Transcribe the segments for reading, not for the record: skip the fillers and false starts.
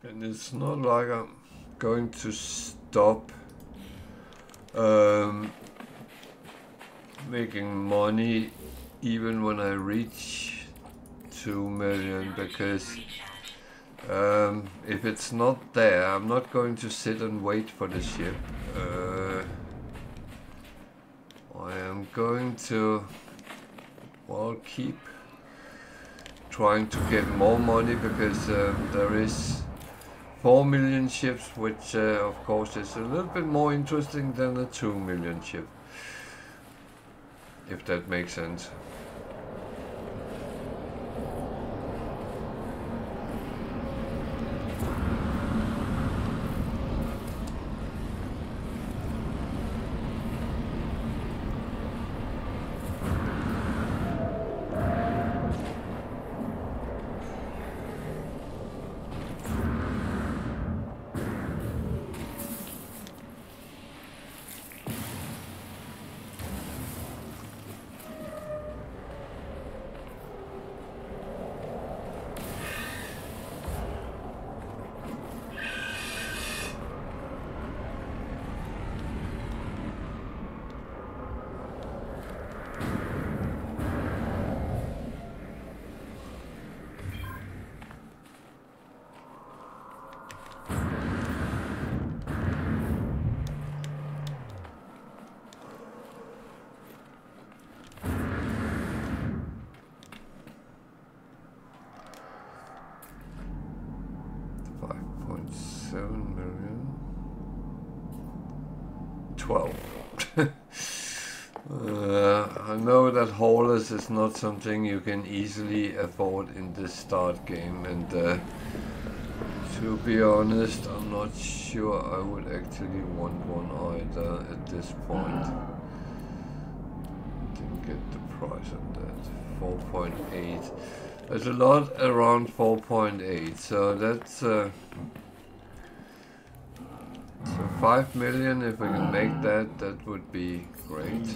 And it's not like I'm going to stop making money even when I reach 2 million, because if it's not there, I'm not going to sit and wait for the ship. I am going to, well, keep trying to get more money, because there is 4 million ships, which of course is a little bit more interesting than a 2 million ship, if that makes sense. I know that haulers is not something you can easily afford in this start game, and to be honest, I'm not sure I would actually want one either at this point. Didn't get the price on that. 4.8. There's a lot around 4.8, so that's so 5 million. If we can make that, that would be great.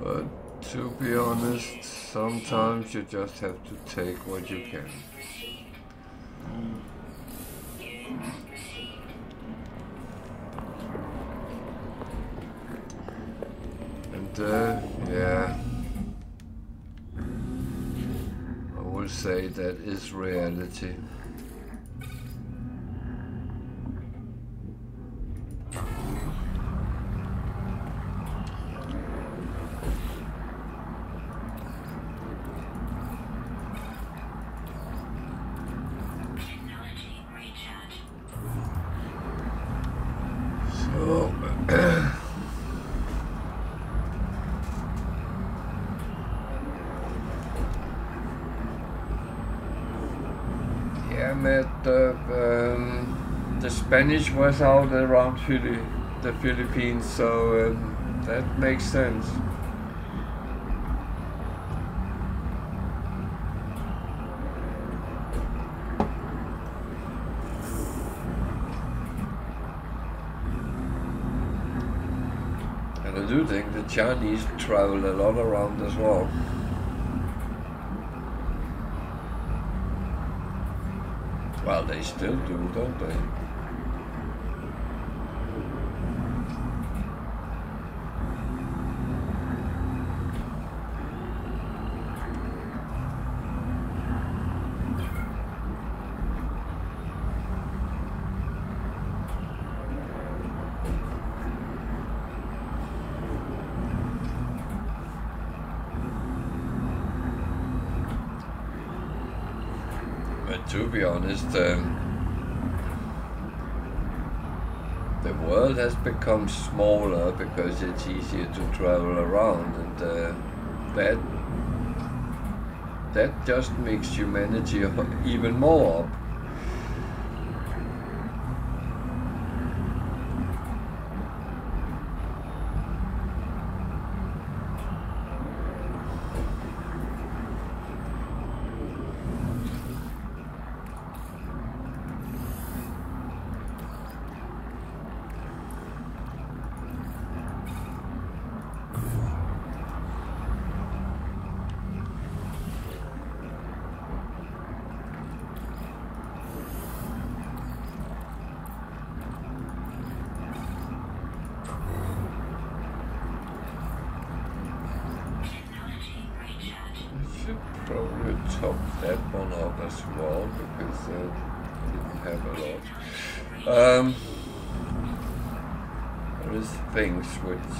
But to be honest, sometimes you just have to take what you can. And yeah, I will say that is reality. The Spanish was out around the Philippines, so that makes sense. And I do think the Chinese travel a lot around as well. Well, they still do, don't they? To be honest, the world has become smaller because it's easier to travel around, and that just makes humanity even more up. probably top that one up as well because it didn't have a lot. There is things which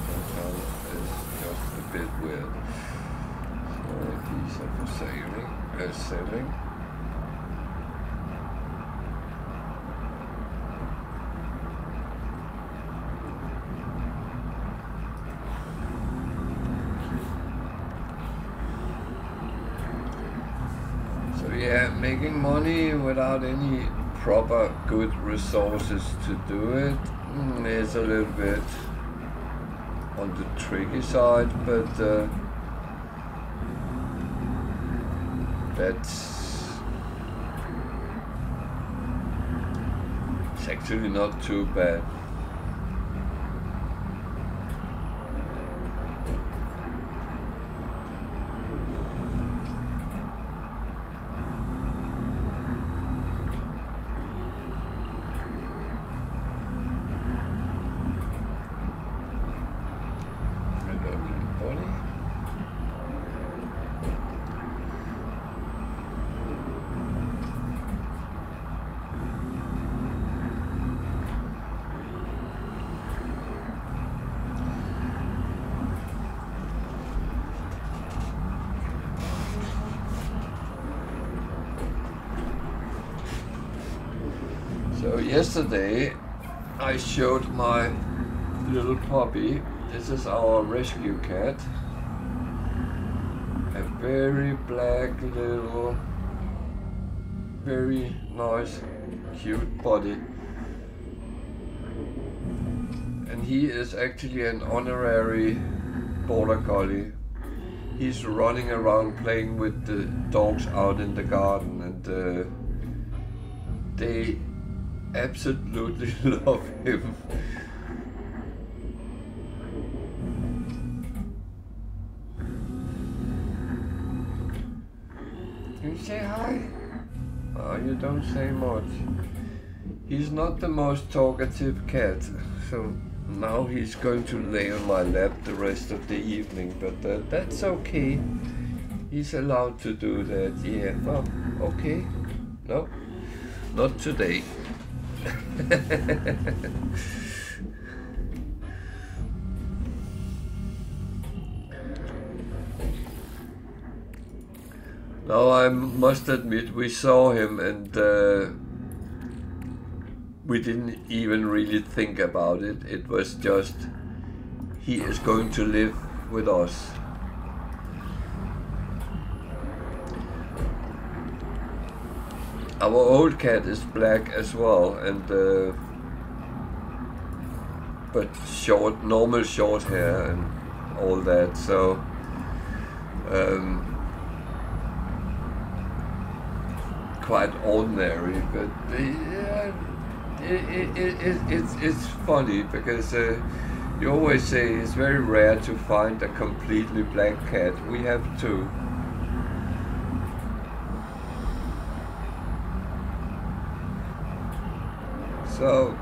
sometimes is just a bit weird. So these are for selling. Yeah, making money without any proper good resources to do it is a little bit on the tricky side, but it's actually not too bad. So yesterday I showed my little puppy. This is our rescue cat. A very black little, very nice, cute body. And he is actually an honorary border collie. He's running around playing with the dogs out in the garden, and they absolutely love him. You say hi? Oh, you don't say much. He's not the most talkative cat, so now he's going to lay on my lap the rest of the evening, but that's okay. He's allowed to do that, yeah. Oh, okay. No, not today. Now I must admit we saw him and we didn't even really think about it. It was just, he is going to live with us. Our old cat is black as well, and but short, normal short hair and all that. So quite ordinary, but it's funny because you always say it's very rare to find a completely black cat. We have two. So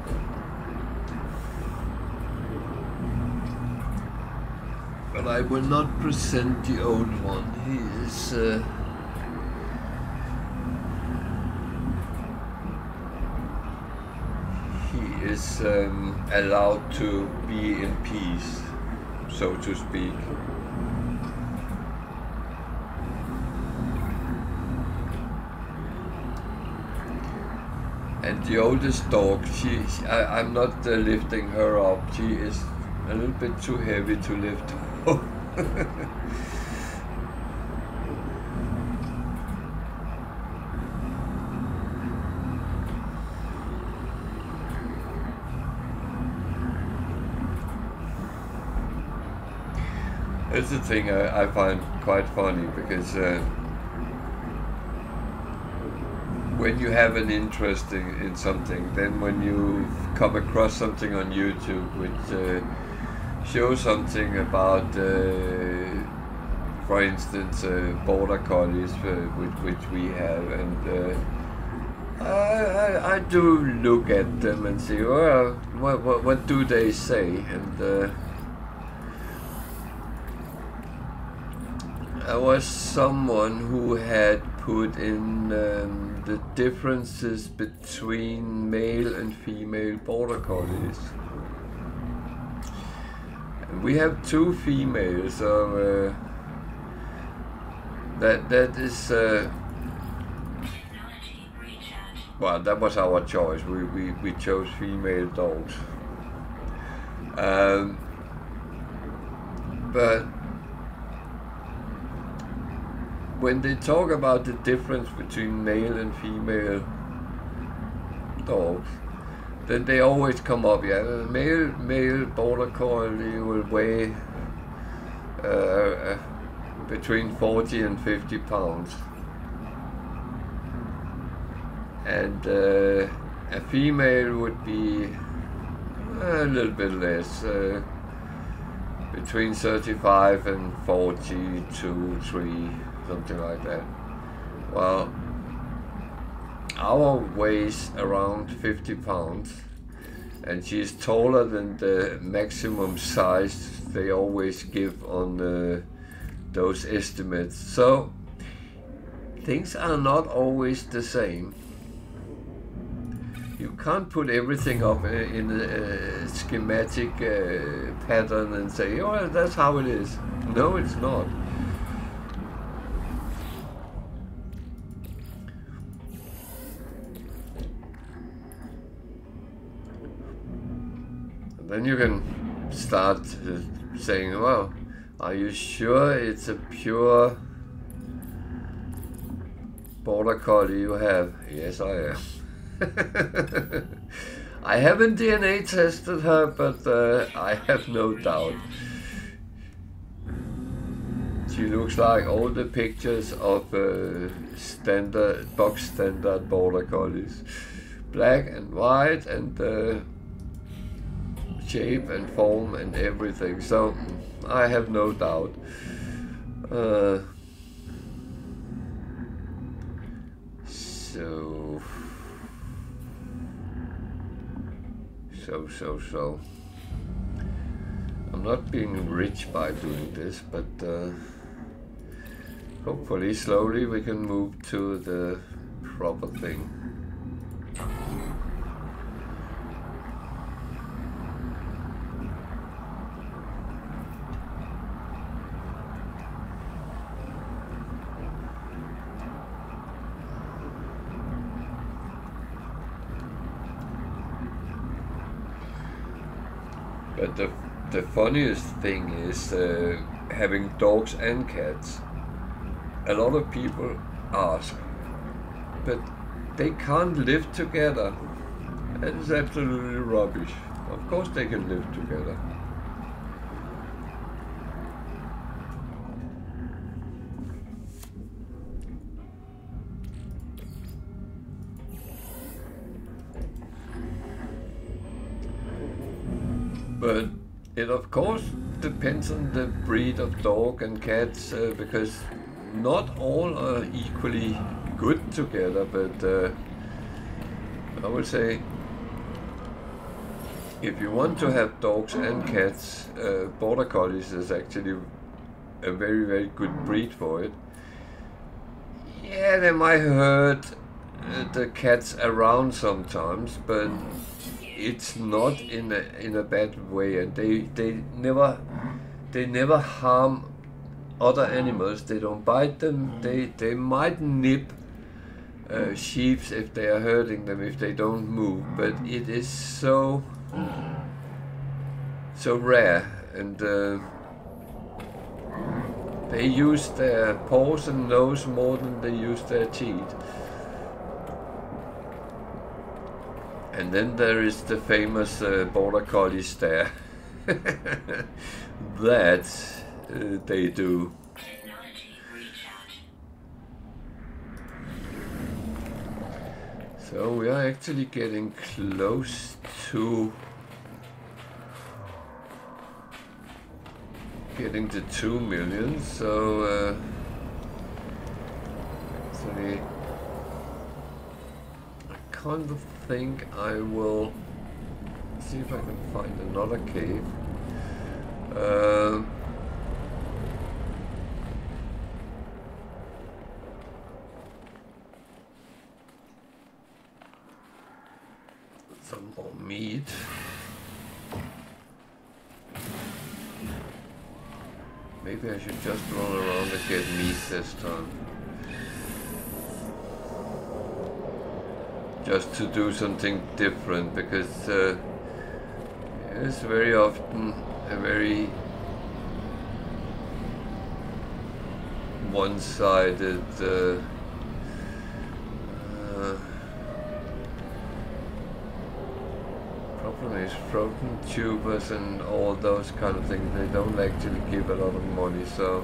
but I will not present the old one. He is allowed to be in peace, so to speak. And the oldest dog, I'm not lifting her up. She is a little bit too heavy to lift up. It's the thing I find quite funny because when you have an interest in something, then when you come across something on YouTube which shows something about, for instance, border collies, which we have, and I do look at them and see, well, what do they say, and there was someone who had put in the differences between male and female border collies. And we have 2 females, so that is well, that was our choice. We chose female dogs. But when they talk about the difference between male and female dogs, then they always come up. Yeah, male border collie will weigh between 40 and 50 pounds, and a female would be a little bit less, between 35 and 42, 3, something like that. Well, our weighs around 50 pounds, and she's taller than the maximum size they always give on those estimates. So things are not always the same. You can't put everything up in a schematic pattern and say, oh, that's how it is. No, it's not. And then you can start saying, well, are you sure it's a pure border collie you have? Yes, I am. I haven't DNA tested her, but I have no doubt. She looks like all the pictures of standard, box standard border collies. Black and white and shape and form and everything. So I have no doubt. So I'm not being rich by doing this, but hopefully slowly we can move to the proper thing. But the funniest thing is having dogs and cats. A lot of people ask, but they can't live together. That is absolutely rubbish. Of course they can live together. But it of course depends on the breed of dog and cats, because not all are equally good together, but I would say if you want to have dogs and cats, border collies is actually a very, very good breed for it. Yeah, they might hurt the cats around sometimes, but it's not in a bad way, and they never harm other animals. They don't bite them. They might nip sheep if they are hurting them if they don't move, but it is so rare, and they use their paws and nose more than they use their teeth. And then there is the famous border collie stare. That they do. So we are actually getting close to getting to 2 million. So actually, I kind of think I will see if I can find another cave. Maybe I should just run around and get meat this time. Just to do something different, because it's very often a very one-sided problem is frozen tubers and all those kind of things, they don't actually give a lot of money, so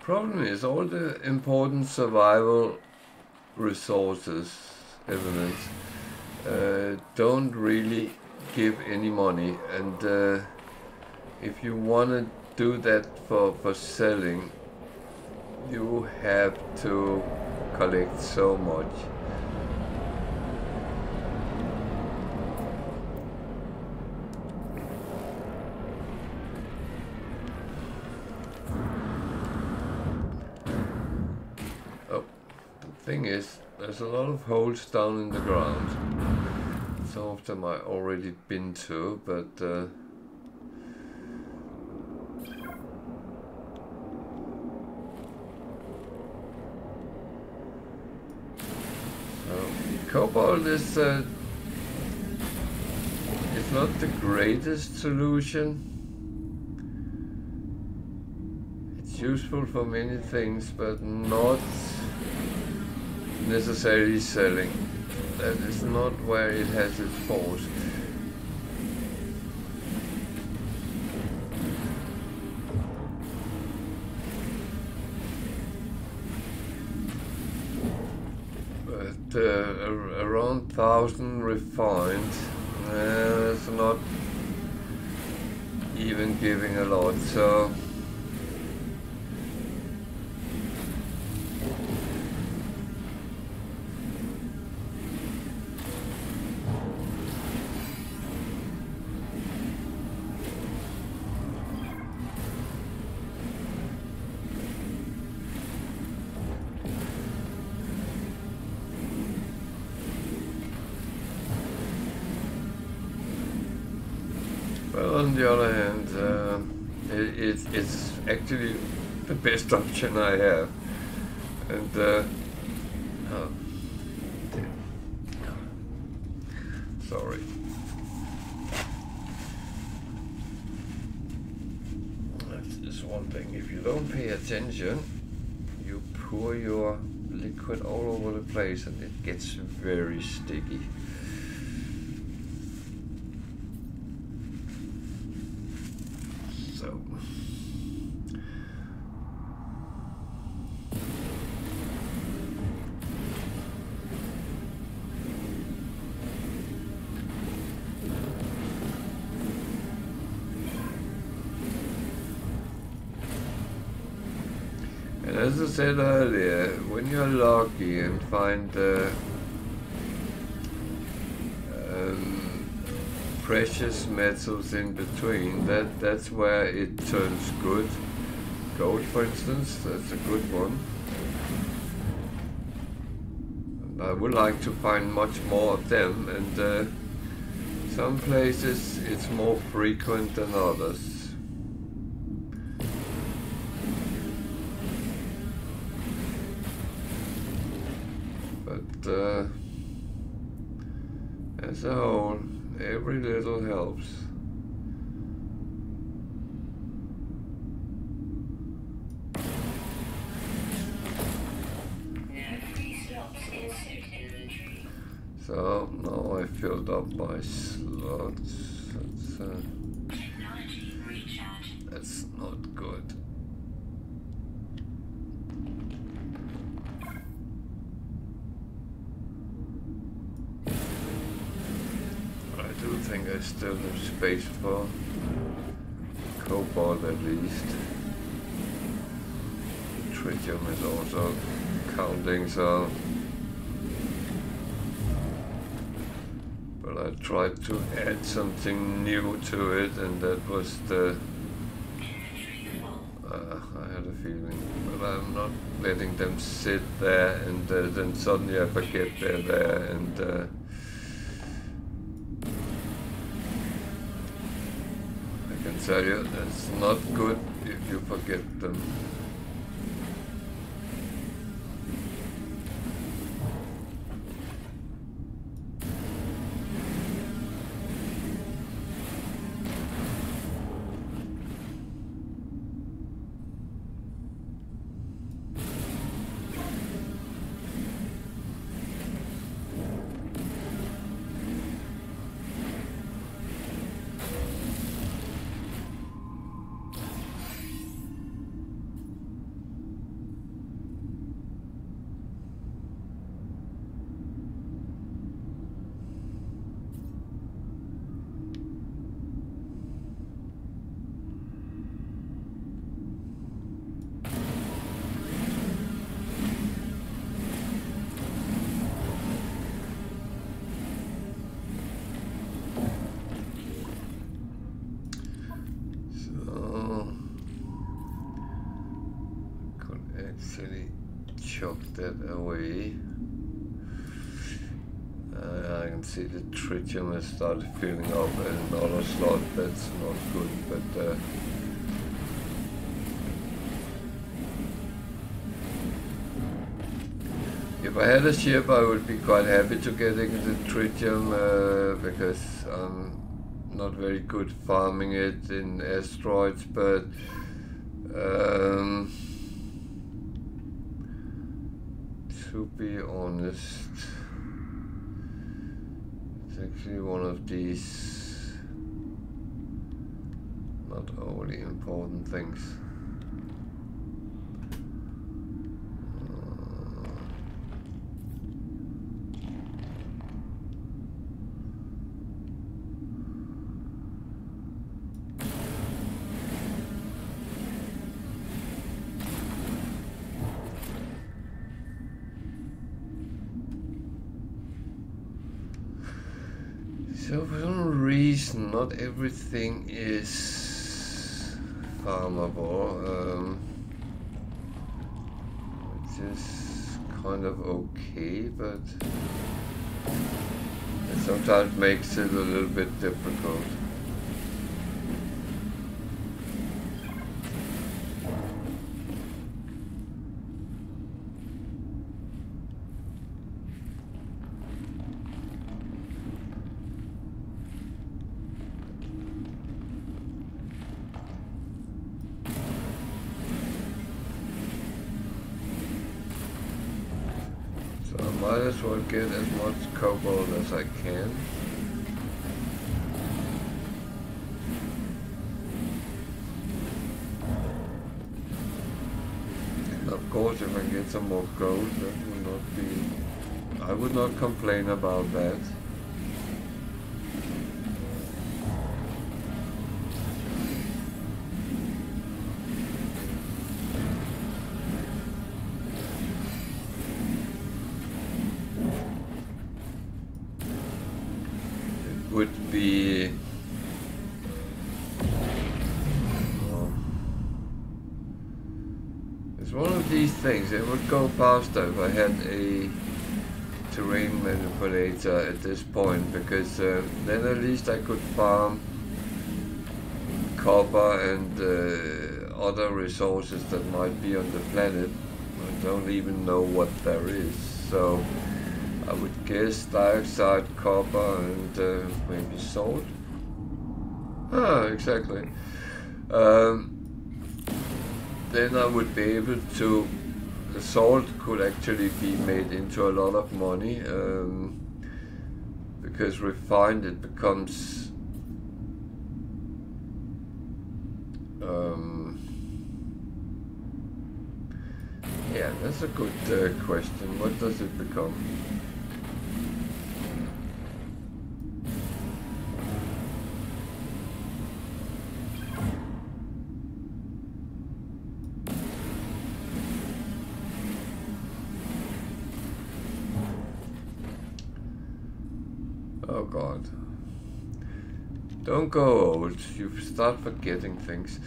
problem is all the important survival resources, elements, don't really give any money, and if you want to do that for selling, you have to collect so much. Thing is, there's a lot of holes down in the ground. Some of them I've already been to, but cobalt is it's not the greatest solution. It's useful for many things, but not necessarily selling. That is not where it has its force. But around 1,000 refined, it's not even giving a lot, so on the other hand, it's actually the best option I have, and oh, sorry. That's one thing. If you don't pay attention, you pour your liquid all over the place, and it gets very sticky. As I said earlier, when you're lucky and find precious metals in between, that's where it turns good. Gold, for instance, that's a good one. And I would like to find much more of them, and some places it's more frequent than others. As a whole, every little helps. So now I filled up my slots. That's not good. I think I still have space for cobalt at least. 3 tritium is also counting, so... But I tried to add something new to it, and that was the... I had a feeling, but I'm not letting them sit there, and then suddenly I forget they're there, and I can tell you that's not good if you forget them. Chop that away. I can see the tritium has started filling up another slot. That's not good, but if I had a ship, I would be quite happy to get into the tritium because I'm not very good farming it in asteroids, but to be honest, it's actually one of these not only important things. So for some reason, not everything is farmable, which is kind of okay, but it sometimes makes it a little bit difficult. Might as well get as much cobalt as I can. And of course, if I get some more gold, that will not be... I would not complain about that. Would be it's one of these things. It would go faster if I had a terrain manipulator at this point, because then at least I could farm copper and other resources that might be on the planet. I don't even know what there is, so I would guess dioxide, copper, and maybe salt. Ah, exactly. Then I would be able to... The salt could actually be made into a lot of money, because refined it becomes... yeah, that's a good question. What does it become? God. Don't go old. You start forgetting things.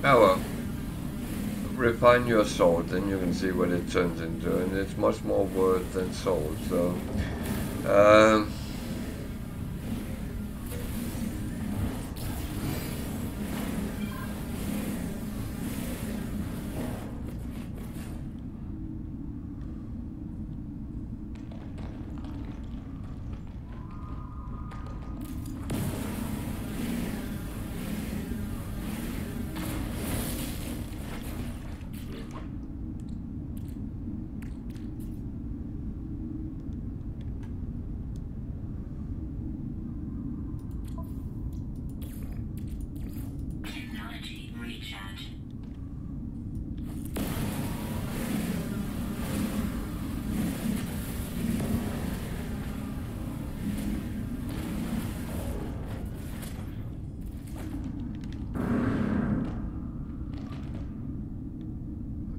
Oh well, refine your sword, then you can see what it turns into, and it's much more worth than salt, so...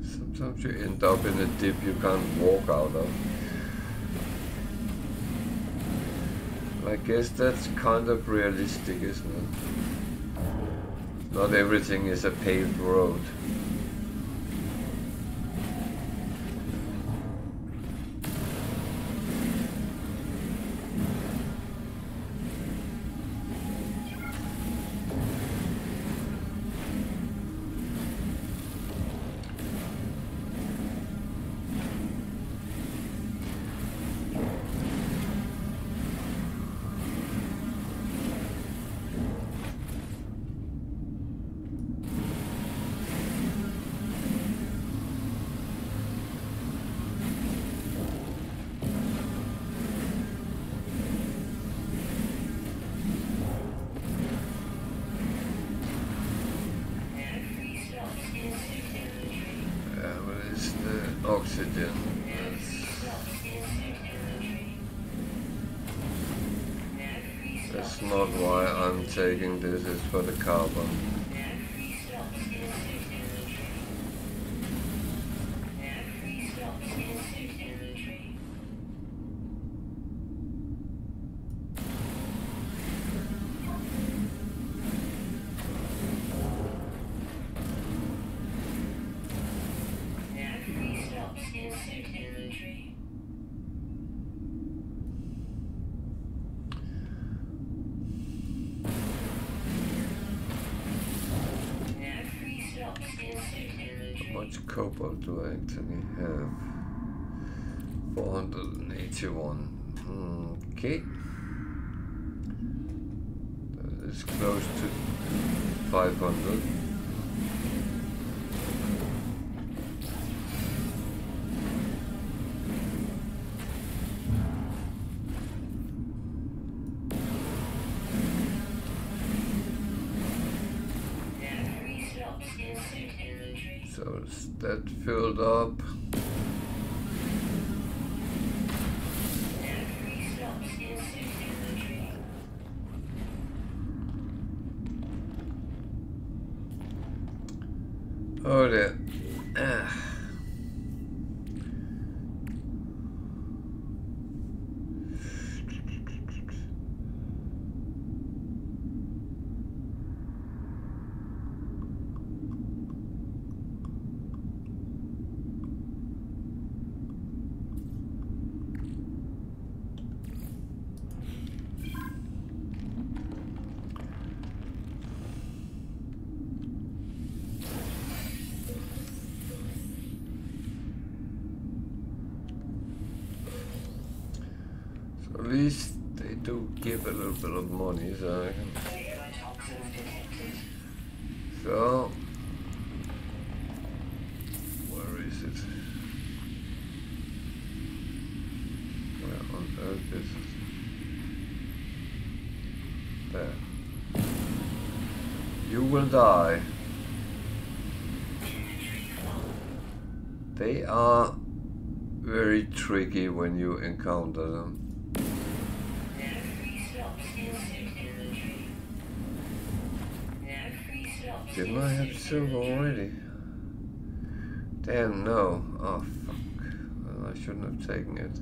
Sometimes you end up in a dip you can't walk out of. I guess that's kind of realistic, isn't it? Not everything is a paved road. Oxygen. That's not why I'm taking this, it's for the carbon. Cobalt do I actually have? 481. Okay. That is close to 500. So is that filled up? Oh dear. At least they do give a little bit of money, so I can... So... Where is it? Where on earth is it? There. You will die. They are very tricky when you encounter them. Didn't I have silver already? Damn, no. Oh, fuck. Well, I shouldn't have taken it.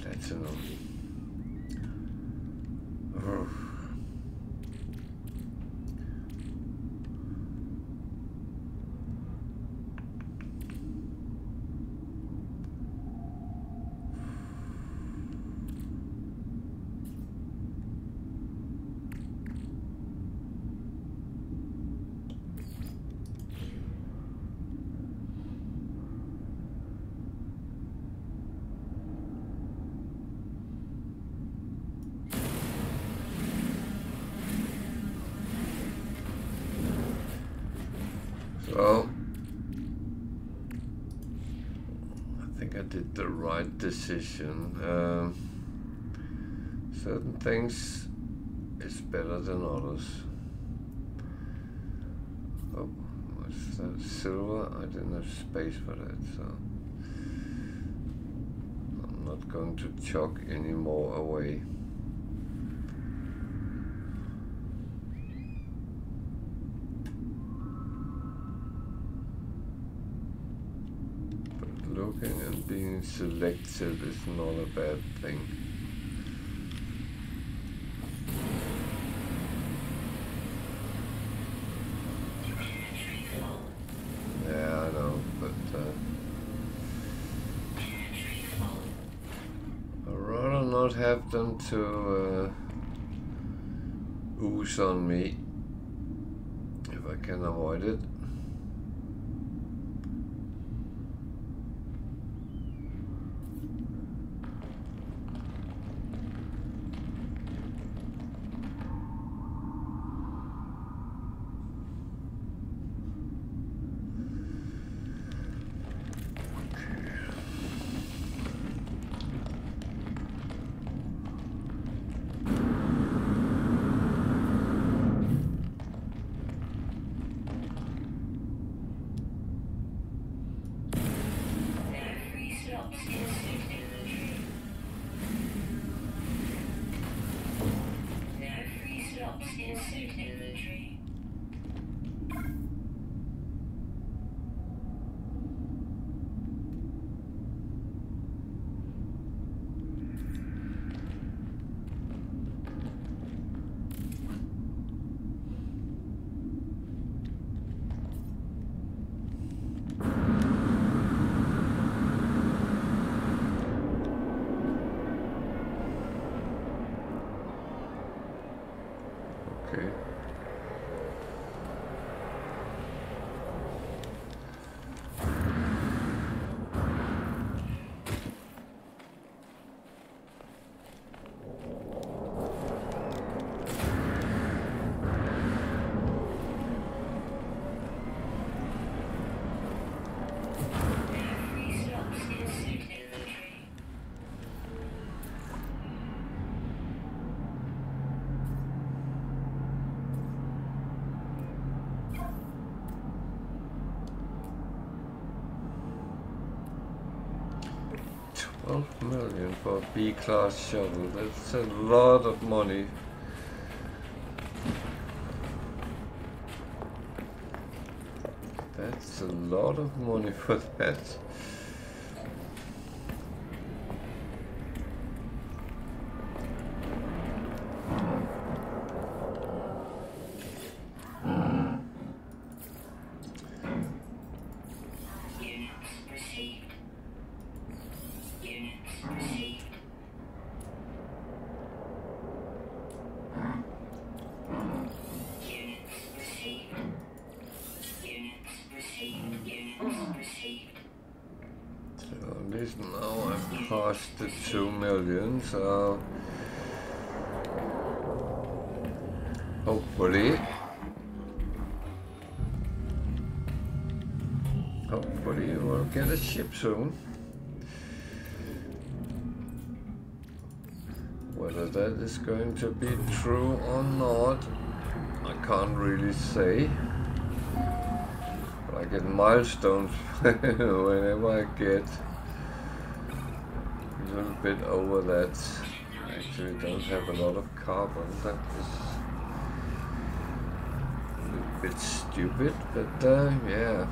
Platinum. Oh. So, I think I did the right decision. Certain things is better than others. Oh, what's that? Silver? I didn't have space for that, so I'm not going to chuck any more away. Looking and being selective is not a bad thing. Yeah, I know, but I'd rather not have them to ooze on me if I can avoid it. Okay. 12 million for a B-class shuttle. That's a lot of money. That's a lot of money for that. Now I'm past the 2 million, so hopefully we'll get a ship soon. Whether that is going to be true or not, I can't really say. But I get milestones whenever I get a little bit over that. I actually don't have a lot of carbon. That is a little bit stupid, but yeah.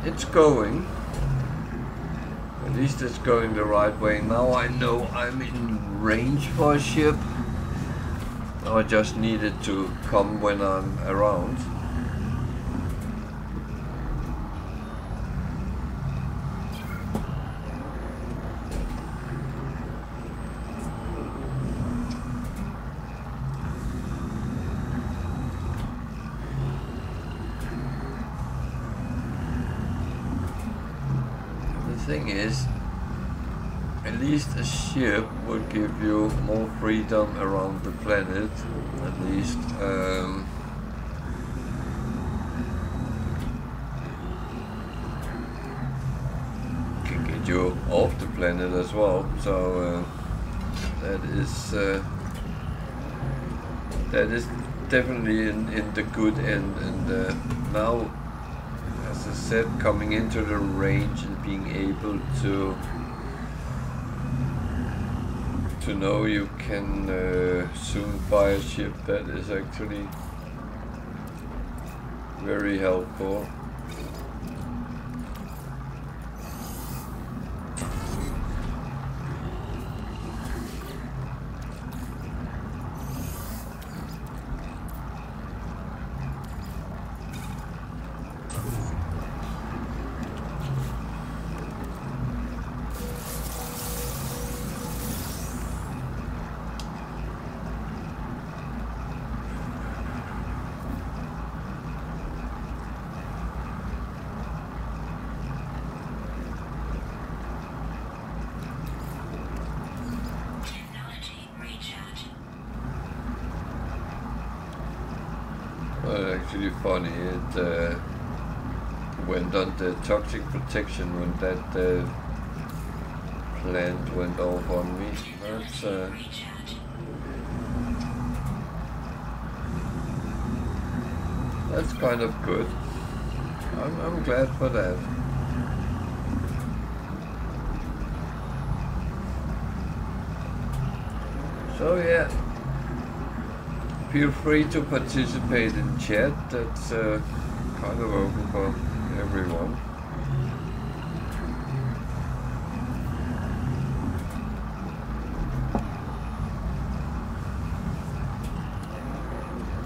It's going. At least it's going the right way. Now I know I'm in range for a ship. Now I just need it to come when I'm around. Thing is, at least a ship will give you more freedom around the planet. At least can get you off the planet as well. So that is definitely in the good end. And now, as I said, coming into the range and being able to know you can soon buy a ship, that is actually very helpful. Actually funny, it went under toxic protection when that plant went off on me. That's kind of good. I'm glad for that. So yeah. Feel free to participate in chat. That's kind of open for everyone.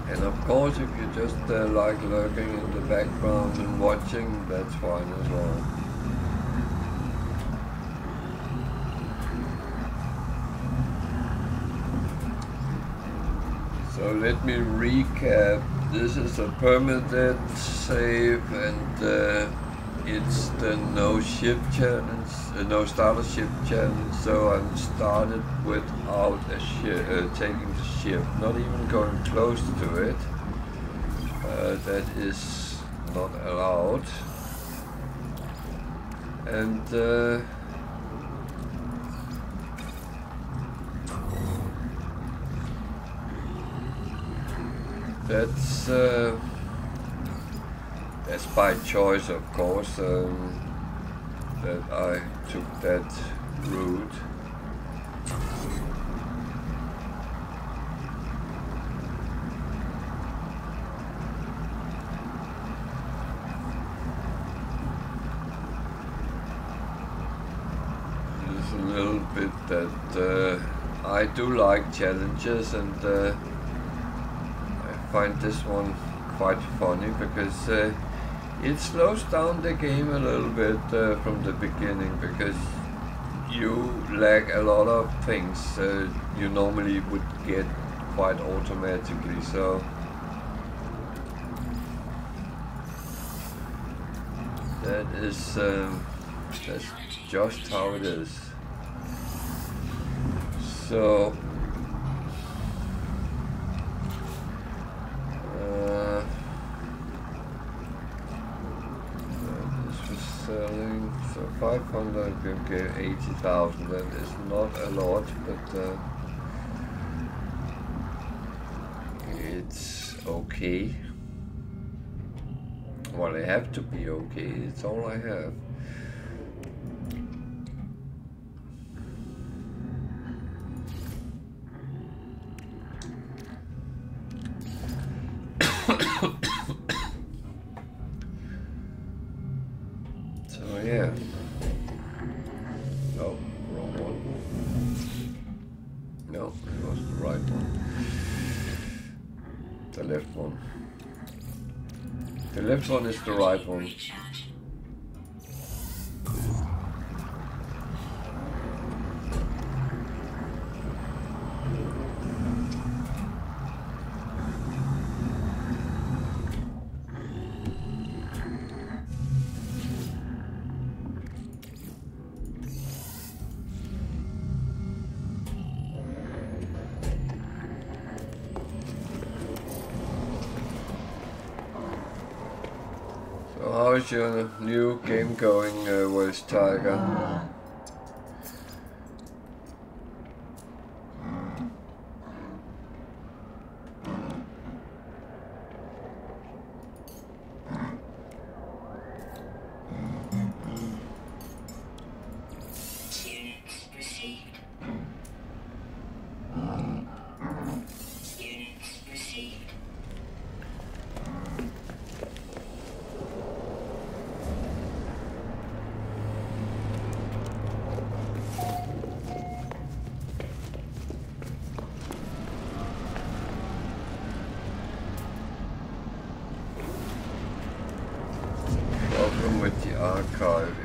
And of course, if you just like lurking in the background and watching, that's fine as well. So let me recap. This is a permadeath save, and it's the no ship challenge, no starter ship challenge. So I started without a ship, taking the ship, not even going close to it. That is not allowed. And that's by choice, of course, that I took that route. There's a little bit that I do like challenges, and I find this one quite funny because it slows down the game a little bit from the beginning, because you lack a lot of things you normally would get quite automatically. So that is that's just how it is. So selling, so 500 will get 80,000. That is not a lot, but it's okay. Well, I have to be okay. It's all I have. Yeah. Oh, wrong one. No, it was the right one. The left one. The left one is the right one. How's your new game going, West Tiger?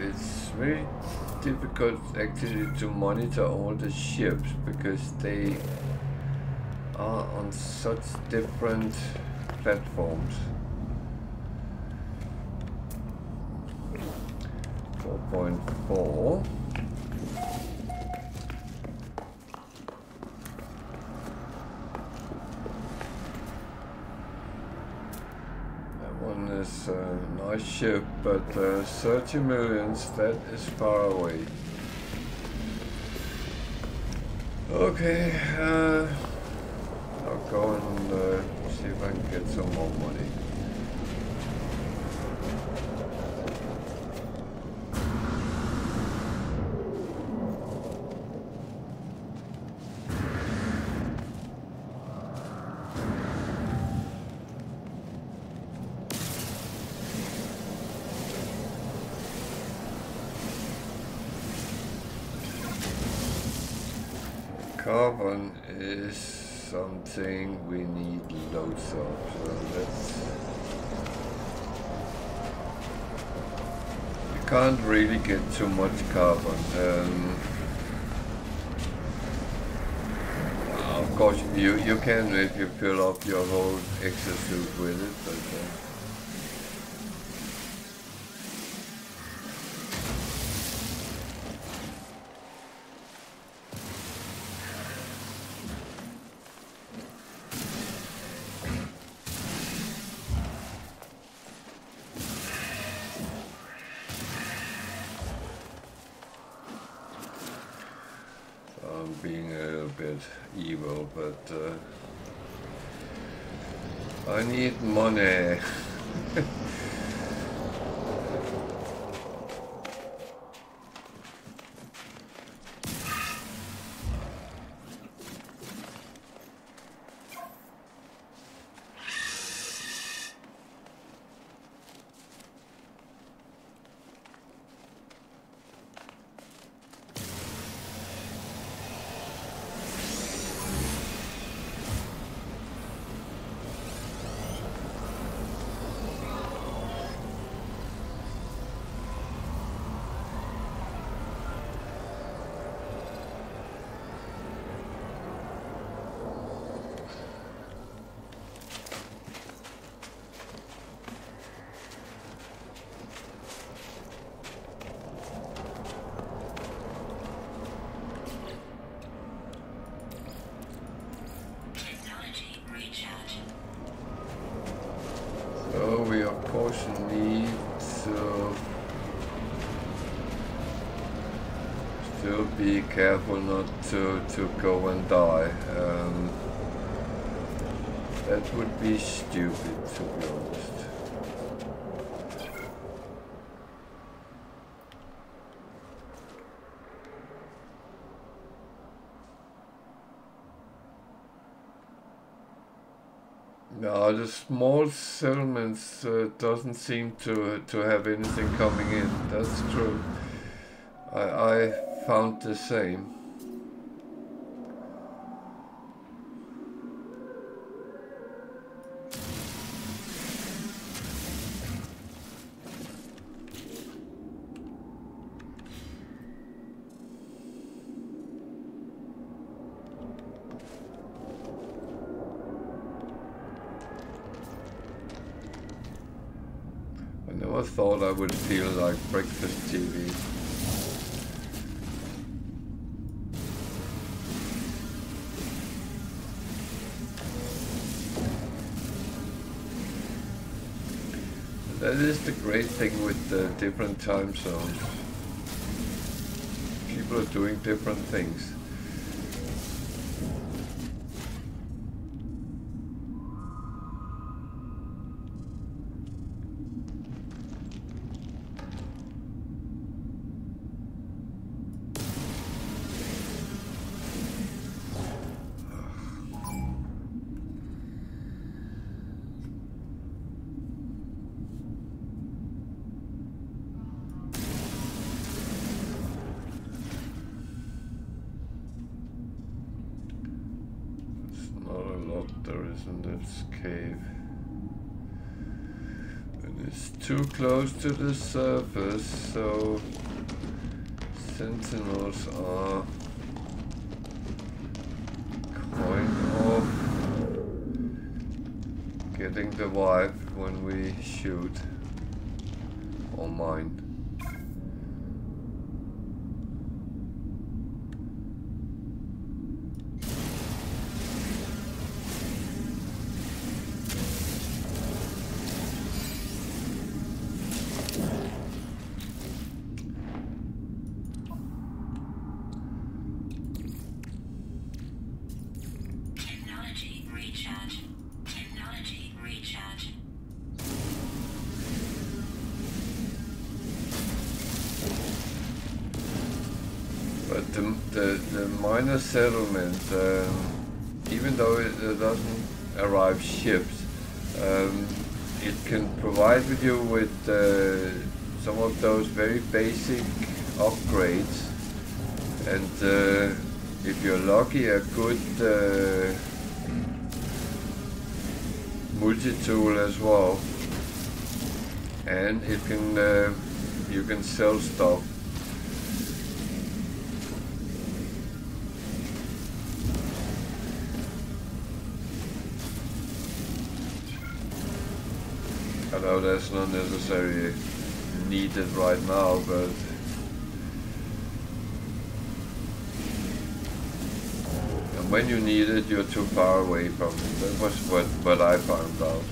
It's very difficult actually to monitor all the ships because they are on such different platforms. 4.4. Is a nice ship, but 30 millions, that is far away. Okay, I'll go and see if I can get some more money. Carbon is something we need loads of, so you can't really get too much carbon. Of course you can if you fill up your whole exosuit with it, but bit evil, but I need money. So we of course need to still be careful not to go and die. That would be stupid, to be honest. No, the small settlements doesn't seem to have anything coming in. That's true. I found the same. I never thought I would feel like breakfast TV. That is the great thing with the different time zones. People are doing different things. There is in this cave. And it's too close to the surface, so sentinels are kind of getting the vibe when we shoot or mine. But the minor settlement, even though it doesn't arrive ships, it can provide with you with some of those very basic upgrades, and if you're lucky, a good multi-tool as well, and it can you can sell stuff. I know that's not necessarily needed right now, but and when you need it, you're too far away from it. That was what I found out.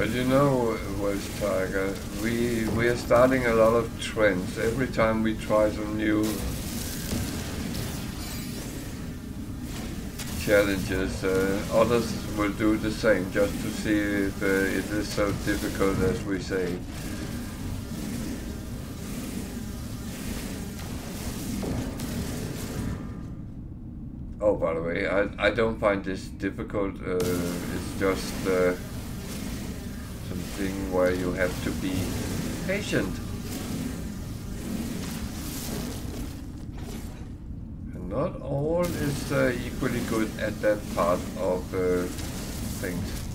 But you know, West Tiger, we are starting a lot of trends. Every time we try some new challenges, others will do the same, just to see if it is so difficult as we say. Oh, by the way, I don't find this difficult. It's just something where you have to be patient. And not all is equally good at that part of things.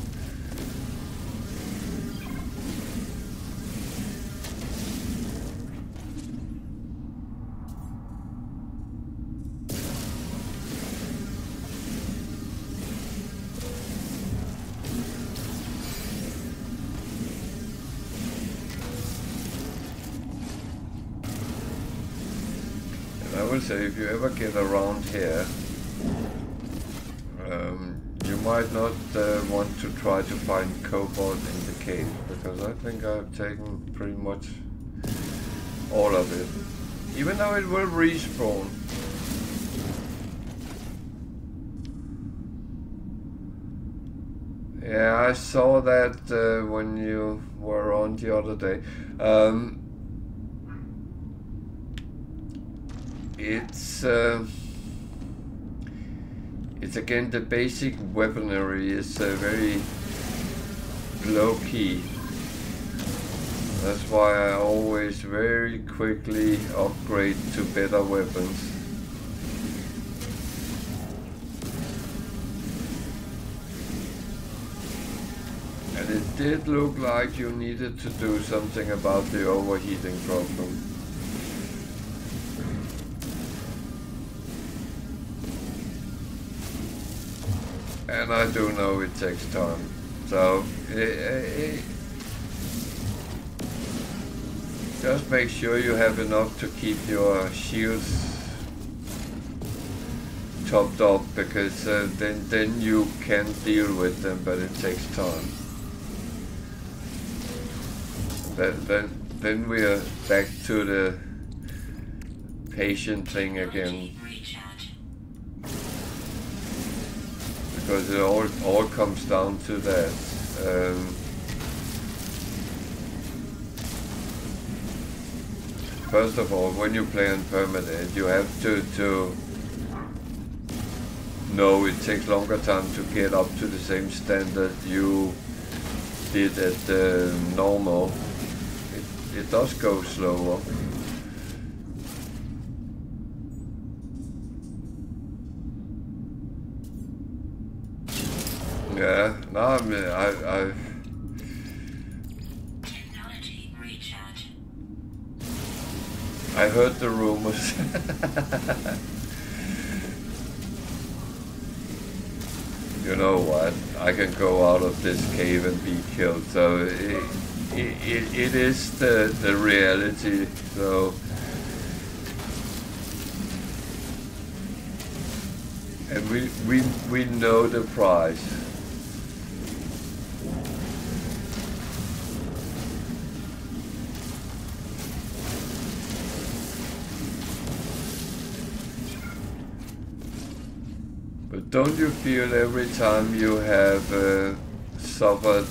So if you ever get around here, you might not want to try to find cobalt in the cave, because I think I've taken pretty much all of it, even though it will respawn. Yeah, I saw that when you were on the other day. It's again, the basic weaponry is very low key. That's why I always very quickly upgrade to better weapons. And it did look like you needed to do something about the overheating problem. And I do know it takes time, so just make sure you have enough to keep your shields topped up, because then you can deal with them, but it takes time. Then we are back to the patient thing again. Because it all comes down to that. First of all, when you play on Permadeath, you have to know it takes longer time to get up to the same standard you did at normal. It does go slower. Yeah, no, I mean, I Technology recharge. I heard the rumors. You know what? I can go out of this cave and be killed. So it is the reality. So. And we know the price. But don't you feel every time you have suffered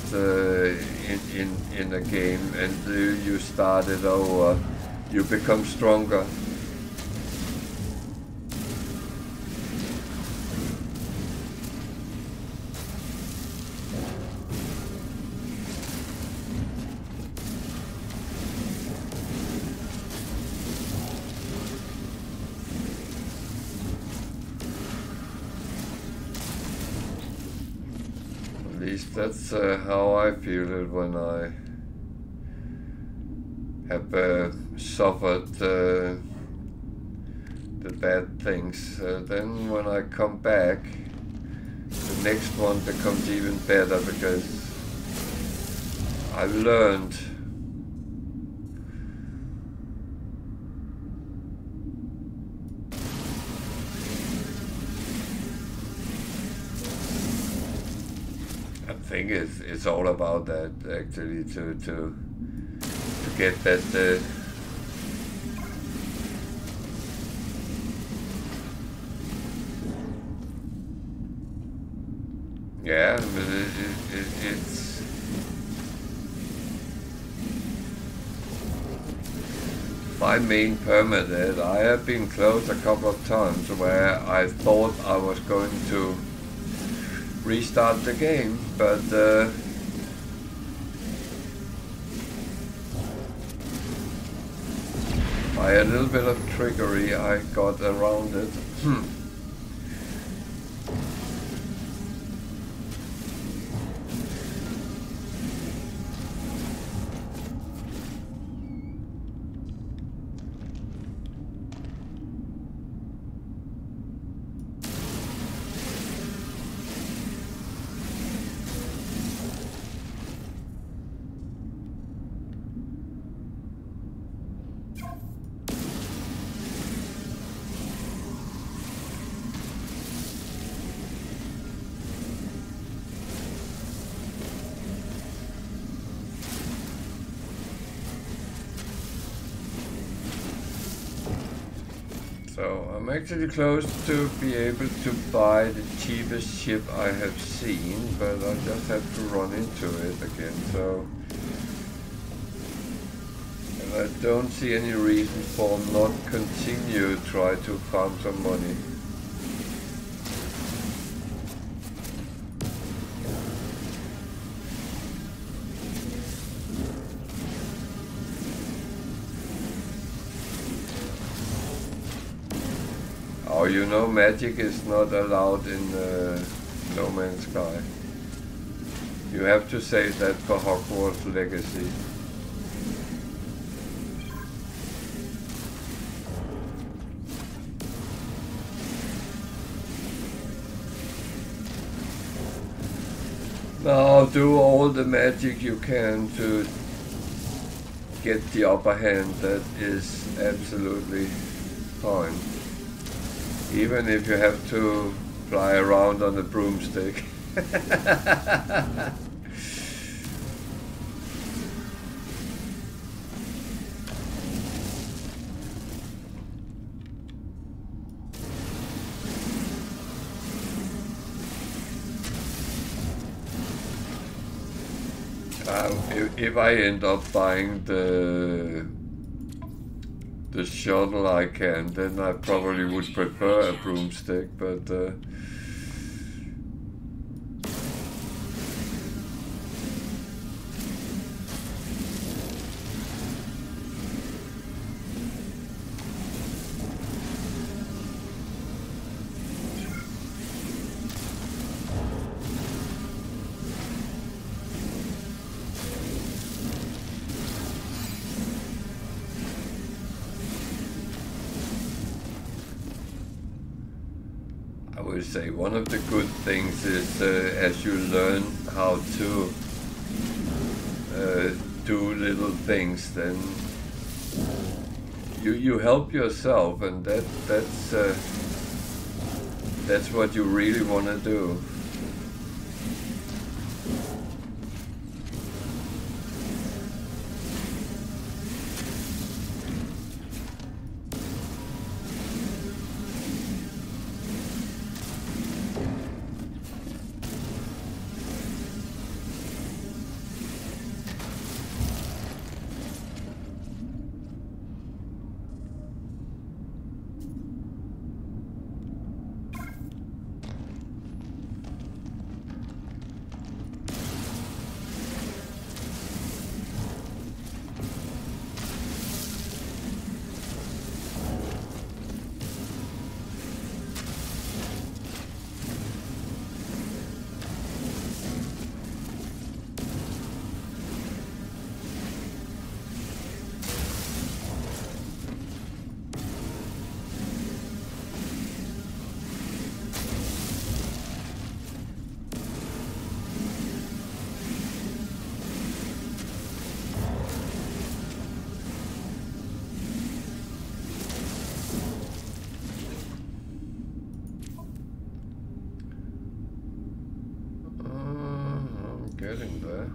in a game and you start it over, you become stronger? That's how I feel it when I have suffered the bad things. Then when I come back, the next one becomes even better, because I've learned. think it's all about that actually to get that. Yeah, but it's my main permadeath. I have been close a couple of times where I thought I was going to restart the game, but by a little bit of trickery I got around it. So I'm actually close to be able to buy the cheapest ship I have seen, but I just have to run into it again. So, and I don't see any reason for not continue to try to farm some money. Oh, you know, magic is not allowed in No Man's Sky. You have to save that for Hogwarts Legacy. Now do all the magic you can to get the upper hand. That is absolutely fine. Even if you have to fly around on a broomstick. If I end up buying the shuttle I can, then I probably would prefer a broomstick, but I would say one of the good things is as you learn how to do little things, then you help yourself, and that's what you really want to do. Okay.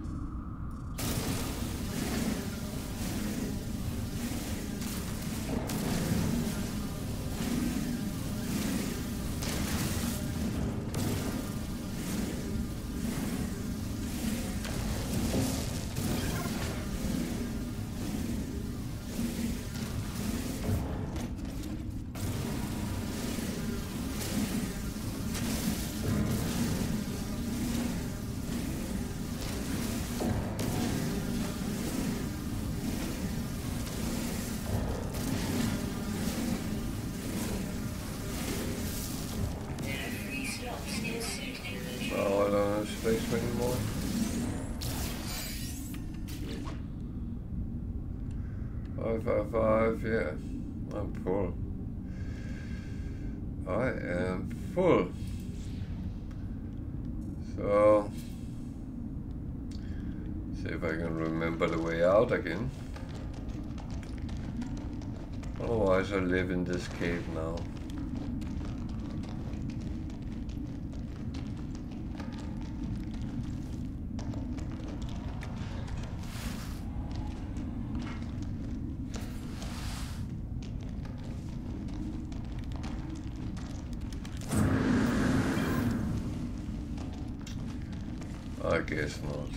Oh, I don't have space anymore. Five, yeah. I'm full. I am full. So, see if I can remember the way out again. Otherwise I live in this cave now. I guess not.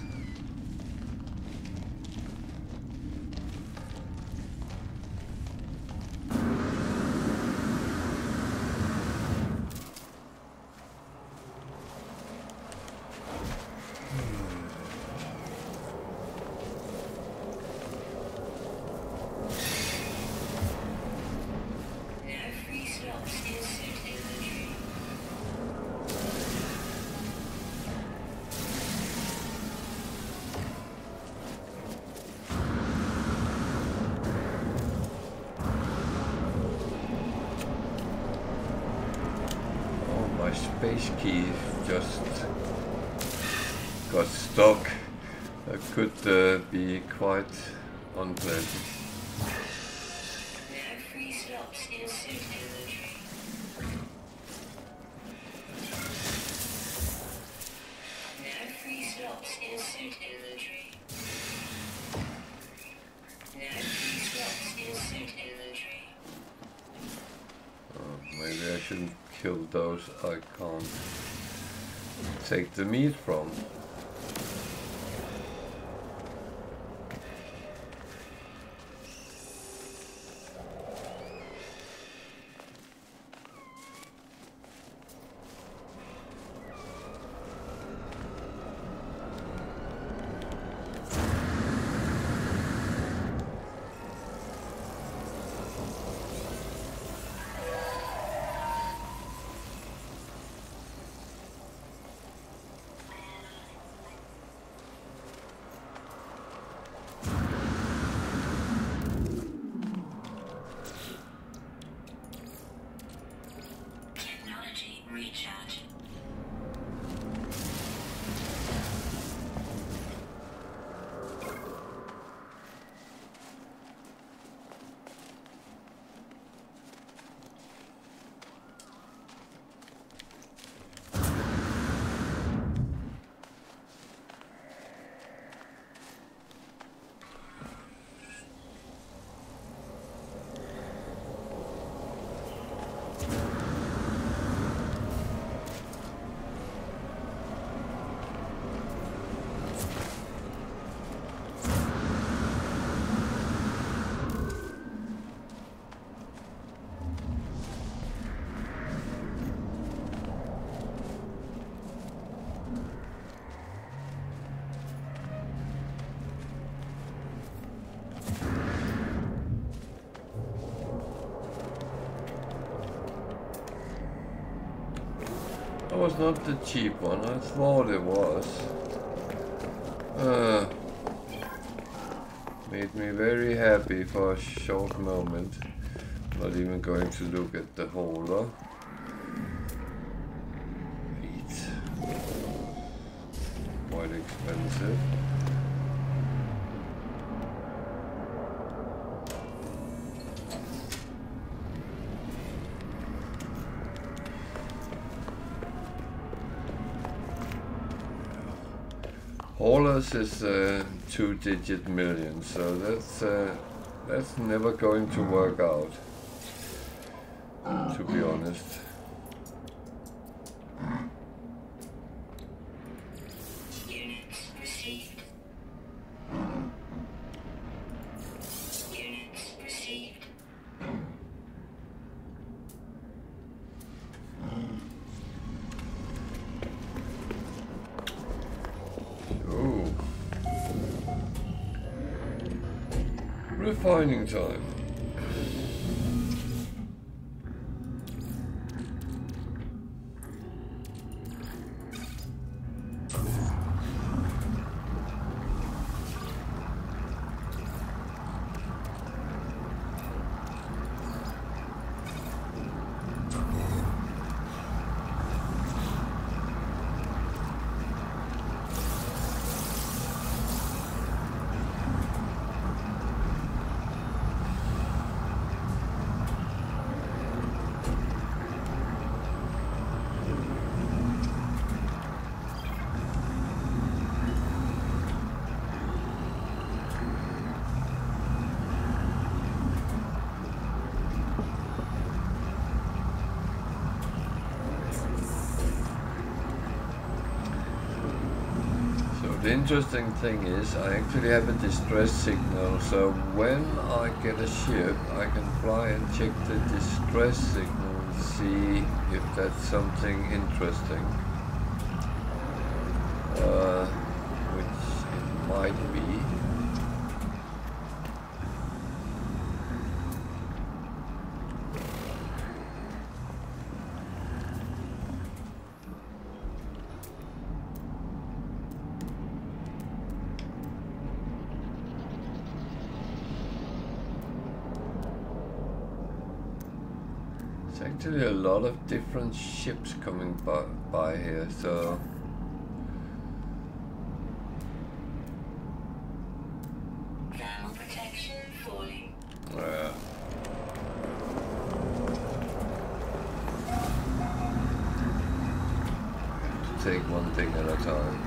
Space key just got stuck. That could be quite unpleasant. No free slots in suit inventory. No free slots in suit inventory. No free slots in suit inventory. Maybe I shouldn't kill those I can't take the meat from. Recharge. That was not the cheap one, I thought it was. Made me very happy for a short moment. Not even going to look at the holder. Eat. Quite expensive. Haulers is 2-digit millions, so that's never going to work out, to be honest. Units received. Units received. Ooh. Refining time. The interesting thing is I actually have a distress signal, so when I get a ship I can fly and check the distress signal and see if that's something interesting, which it might be. Actually a lot of different ships coming by here, so Thermal protection falling. yeah. Take one thing at a time.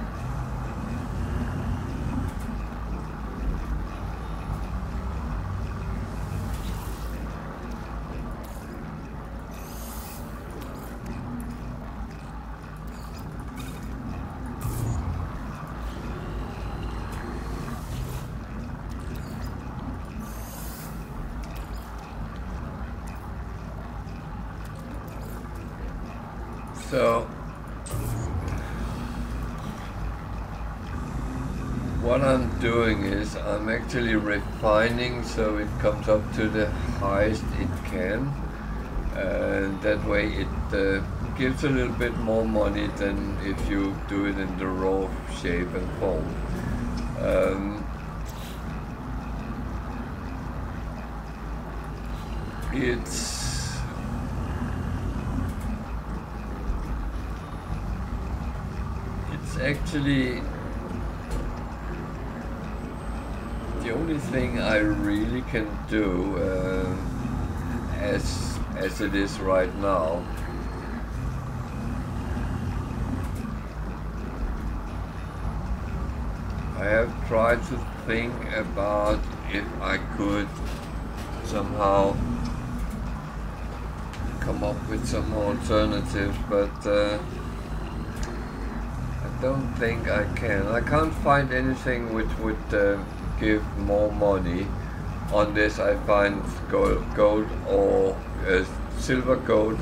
So what I'm doing is I'm actually refining so it comes up to the highest it can, and that way it gives a little bit more money than if you do it in the raw shape and form. It's actually the only thing I really can do as it is right now. I have tried to think about if I could somehow come up with some alternatives, but I don't think I can. I can't find anything which would give more money. On this I find gold or silver, gold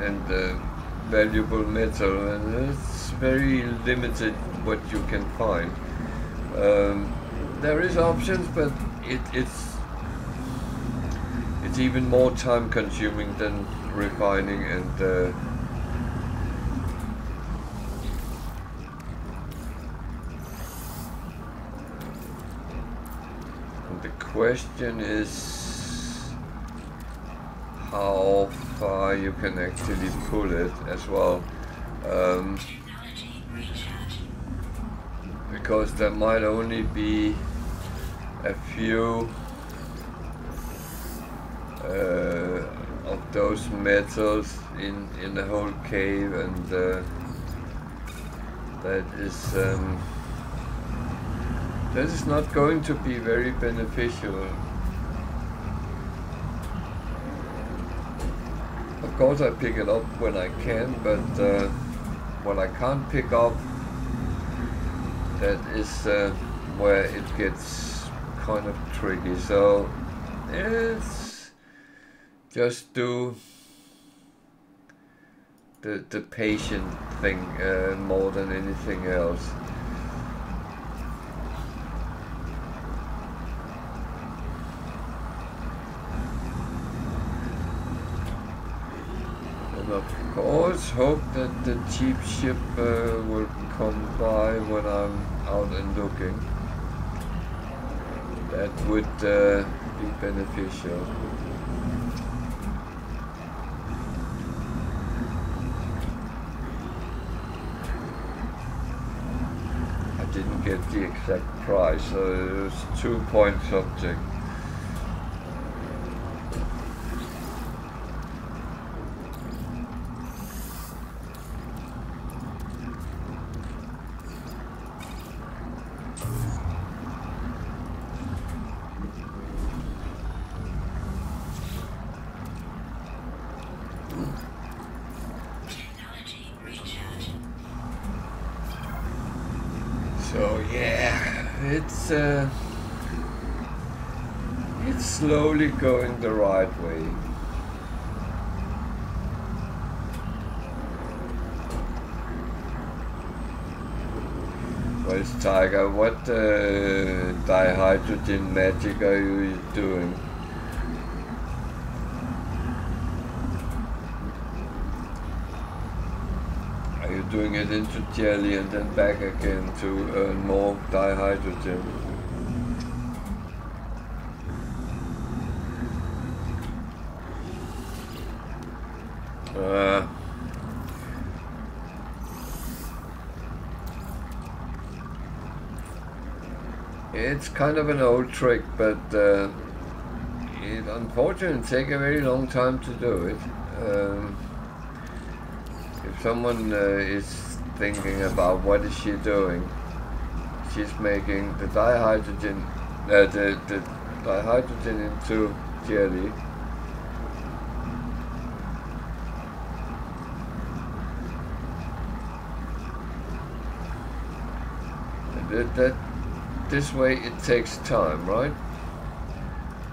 and valuable metal, and it's very limited what you can find. There is options, but it's even more time consuming than refining, and the question is how far you can actually pull it as well, because there might only be a few of those metals in the whole cave, and that is not going to be very beneficial. Of course I pick it up when I can, but when I can't pick up, that is where it gets kind of tricky. So it's just do the patient thing more than anything else. Of course, hope that the cheap ship will come by when I'm out and looking. That would be beneficial. I didn't get the exact price, so it was 2-point subject. So yeah, it's slowly going the right way. Where's Tiger? What dihydrogen magic are you doing? Doing it into jelly and then back again to earn more dihydrogen. It's kind of an old trick, but it unfortunately takes a very long time to do it. If someone is thinking about what is she doing, she's making the dihydrogen, the dihydrogen into jelly. And this way it takes time, right?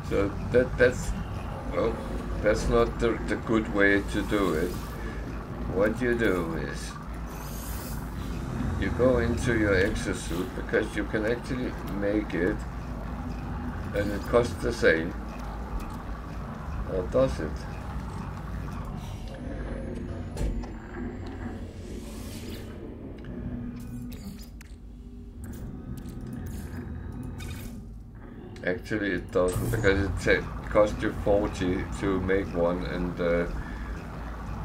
So that's not the good way to do it. What you do is you go into your exosuit, because you can actually make it and it costs the same. Or does it? Actually it doesn't, because it costs you 40 to make one, and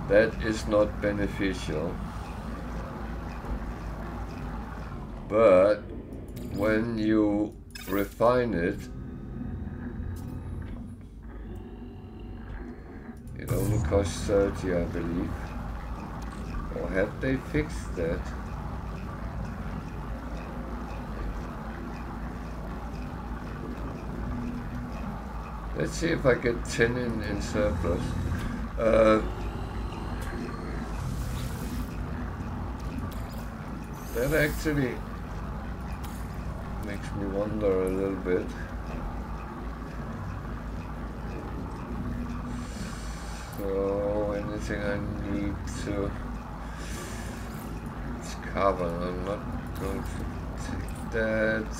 that is not beneficial. But when you refine it, it only costs 30, I believe. Or have they fixed that? Let's see if I get 10 in surplus. That actually makes me wonder a little bit. So anything I need to... It's carbon, I'm not going to take that.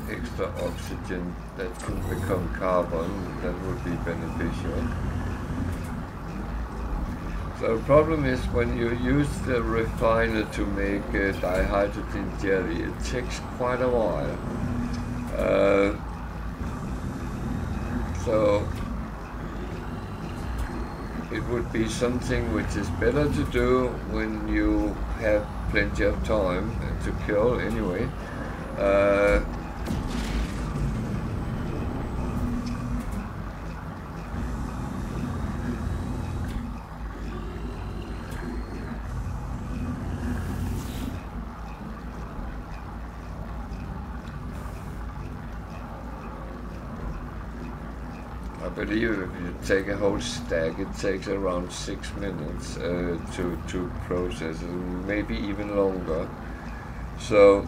Extra oxygen that can become carbon, that would be beneficial. So the problem is when you use the refiner to make dihydrogen jelly, it takes quite a while. So it would be something which is better to do when you have plenty of time to kill anyway. I believe if you take a whole stack, it takes around 6 minutes to process, and maybe even longer. So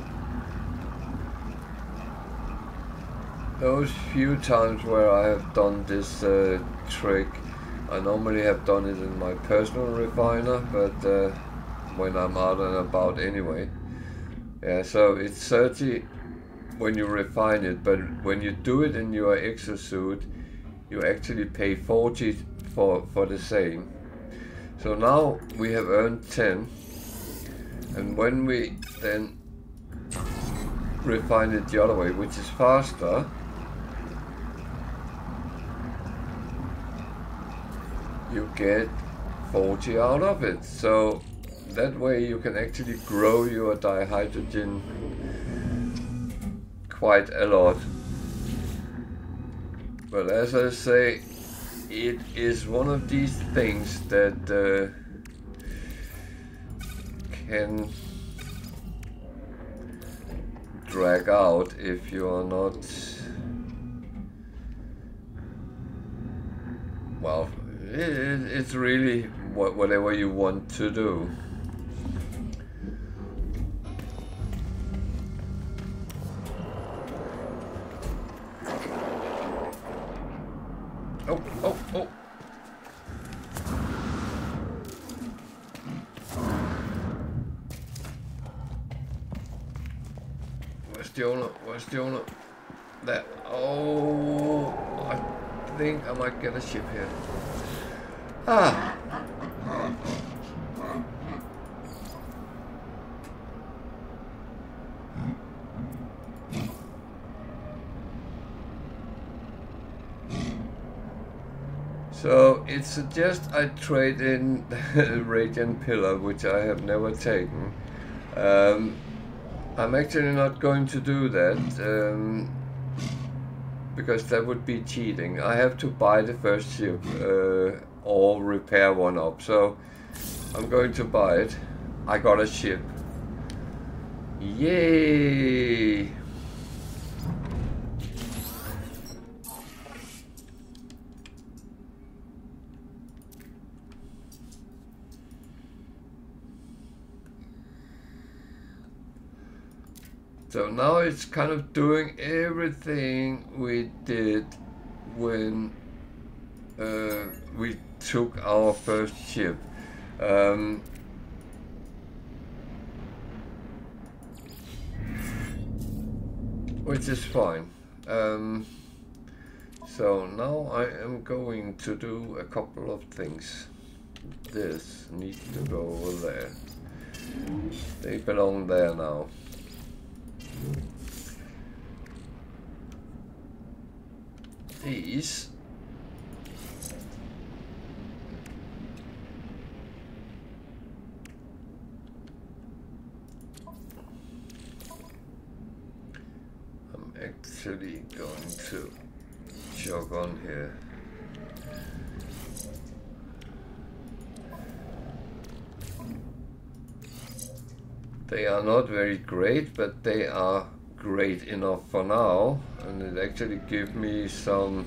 those few times where I have done this trick, I normally have done it in my personal refiner, but when I'm out and about anyway. Yeah, so it's 30 when you refine it, but when you do it in your exosuit, you actually pay 40 for the same. So now we have earned 10, and when we then refine it the other way, which is faster, you get 40 out of it. So that way you can actually grow your dihydrogen quite a lot. But as I say, it is one of these things that can drag out if you are not, well, it's really whatever you want to do. Oh, oh, oh. Where's the owner? Where's the owner? That. Oh, I think I might get a ship here. Ah. So it suggests I trade in the Radiant Pillar, which I have never taken. I'm actually not going to do that, because that would be cheating. I have to buy the first ship or repair one up. So I'm going to buy it. I got a ship. Yay! So now it's kind of doing everything we did when we took our first ship. Which is fine. So now I am going to do a couple of things. This needs to go over there. They belong there now. These I'm actually going to jog on here. They are not very great, but they are great enough for now, and it actually gives me some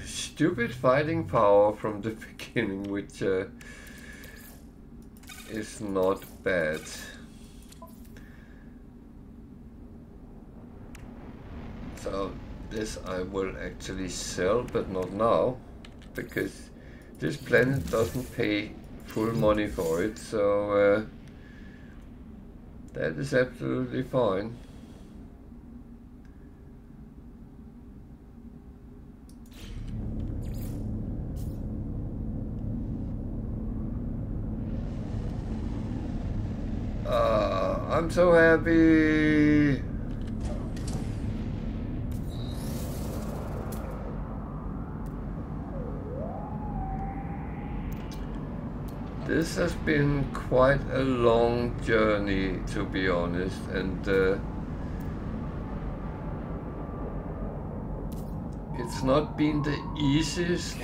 stupid fighting power from the beginning, which is not bad. So this I will actually sell, but not now, because this planet doesn't pay full money for it, so that is absolutely fine. I'm so happy. This has been quite a long journey, to be honest, and it's not been the easiest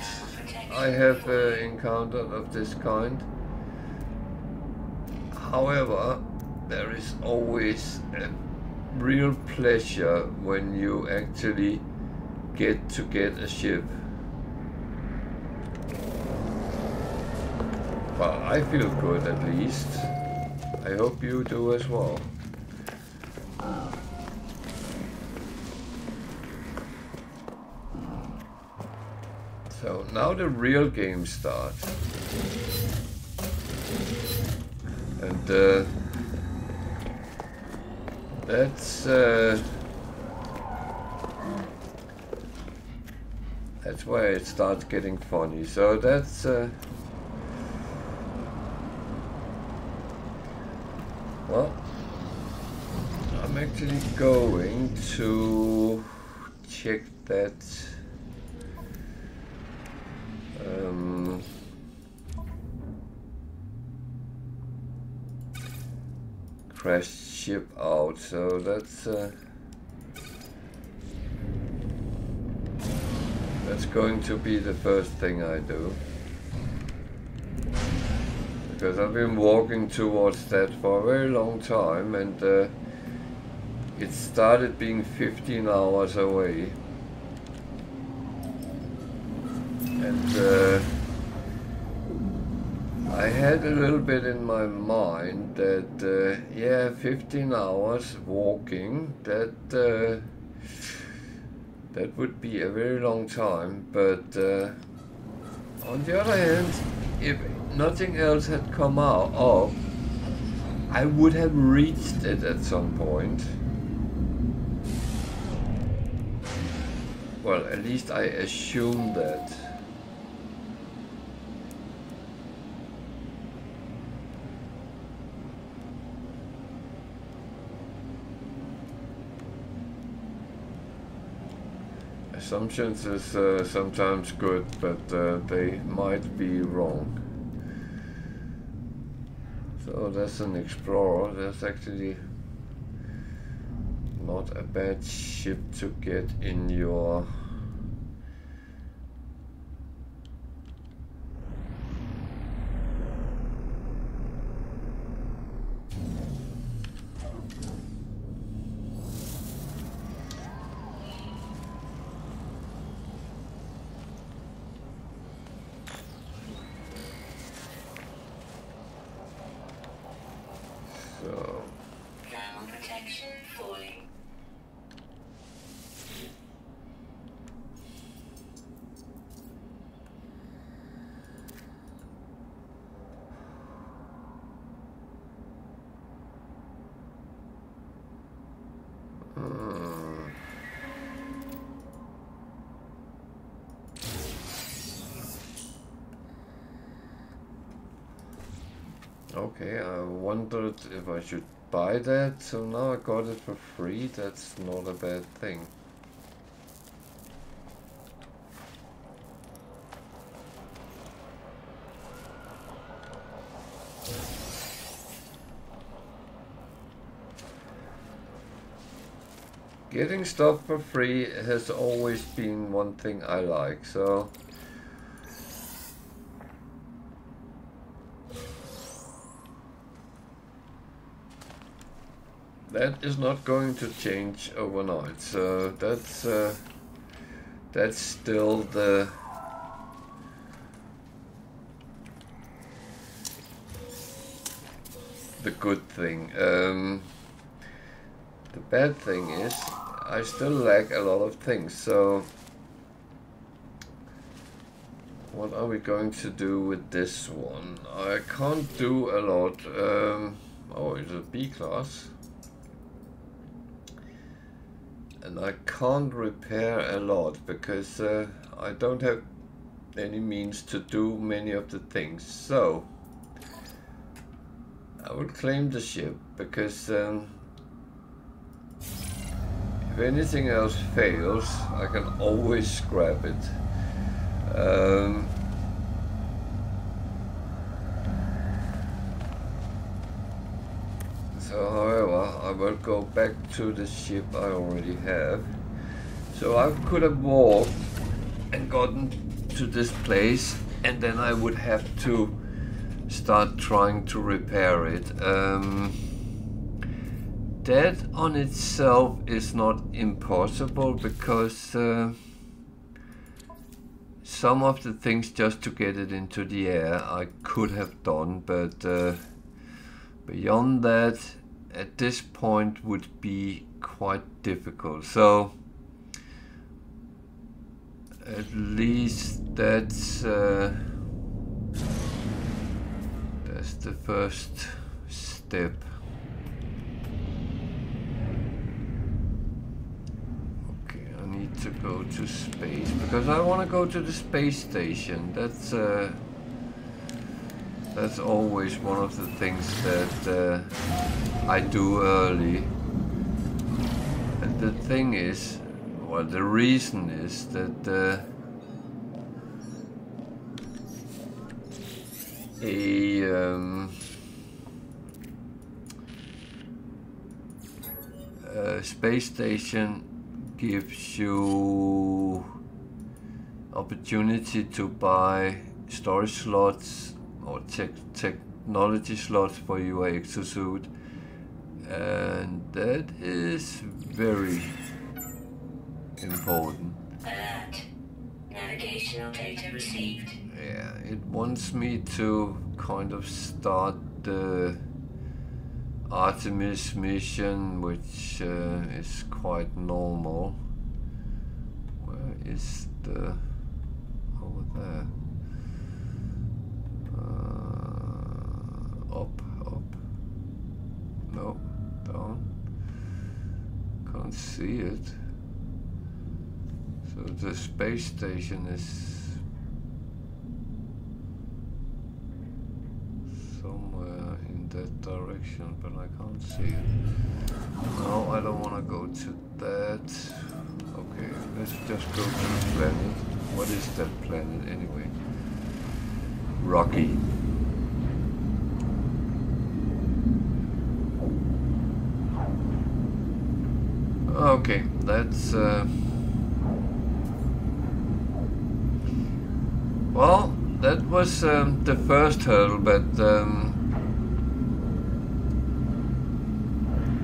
I have encountered of this kind. However, there is always a real pleasure when you actually get a ship. Well, I feel good at least. I hope you do as well. So now the real game starts. And that's where it starts getting funny. So that's well, I'm actually going to check that crashed ship out. So that's going to be the first thing I do, because I've been walking towards that for a very long time, and it started being 15 hours away, and I had a little bit in my mind that yeah, 15 hours walking, that would be a very long time, but on the other hand, if nothing else had come up, I would have reached it at some point. Well, at least I assume that. Assumptions is sometimes good, but they might be wrong. So that's an Explorer. That's actually not a bad ship to get in your okay, I wondered if I should buy that, so now I got it for free. That's not a bad thing. Getting stuff for free has always been one thing I like, so that is not going to change overnight. So that's still the good thing. The bad thing is I still lack a lot of things, so what are we going to do with this one? I can't do a lot. Oh, it's a B class. And I can't repair a lot because I don't have any means to do many of the things. So I will claim the ship because if anything else fails, I can always scrap it. So, however, I will go back to the ship I already have. So I could have walked and gotten to this place, and then I would have to start trying to repair it. That on itself is not impossible, because some of the things just to get it into the air I could have done, but beyond that, at this point, would be quite difficult. So at least that's the first step. Okay, I need to go to space because I want to go to the space station. That's always one of the things that I do early. And the thing is, well, the reason is that a space station gives you opportunity to buy storage slots or technology slots for your exosuit, and that is very important. Alert. Navigational data received. Yeah, it wants me to kind of start the Artemis mission, which is quite normal. Where is the... over there? Up. No, down. Can't see it. So the space station is somewhere in that direction, but I can't see it. No, I don't want to go to that. Okay, let's just go to the planet. What is that planet anyway? Rocky. Okay, that's well, that was the first hurdle, but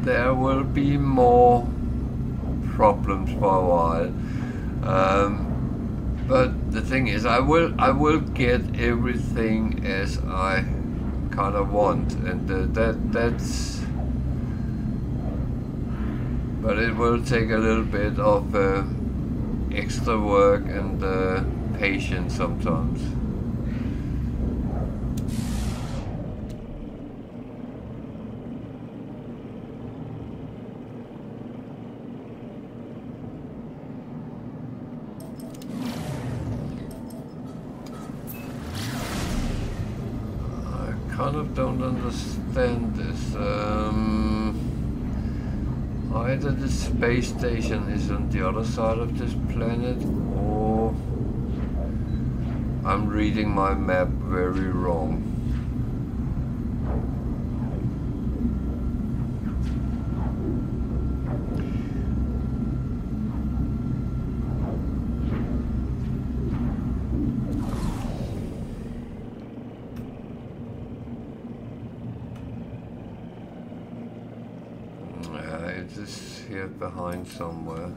there will be more problems for a while. But the thing is, I will get everything as I kind of want, and that's. But it will take a little bit of extra work and patience sometimes. I kind of don't understand this. Either the space station is on the other side of this planet, or I'm reading my map very wrong. It is here behind somewhere.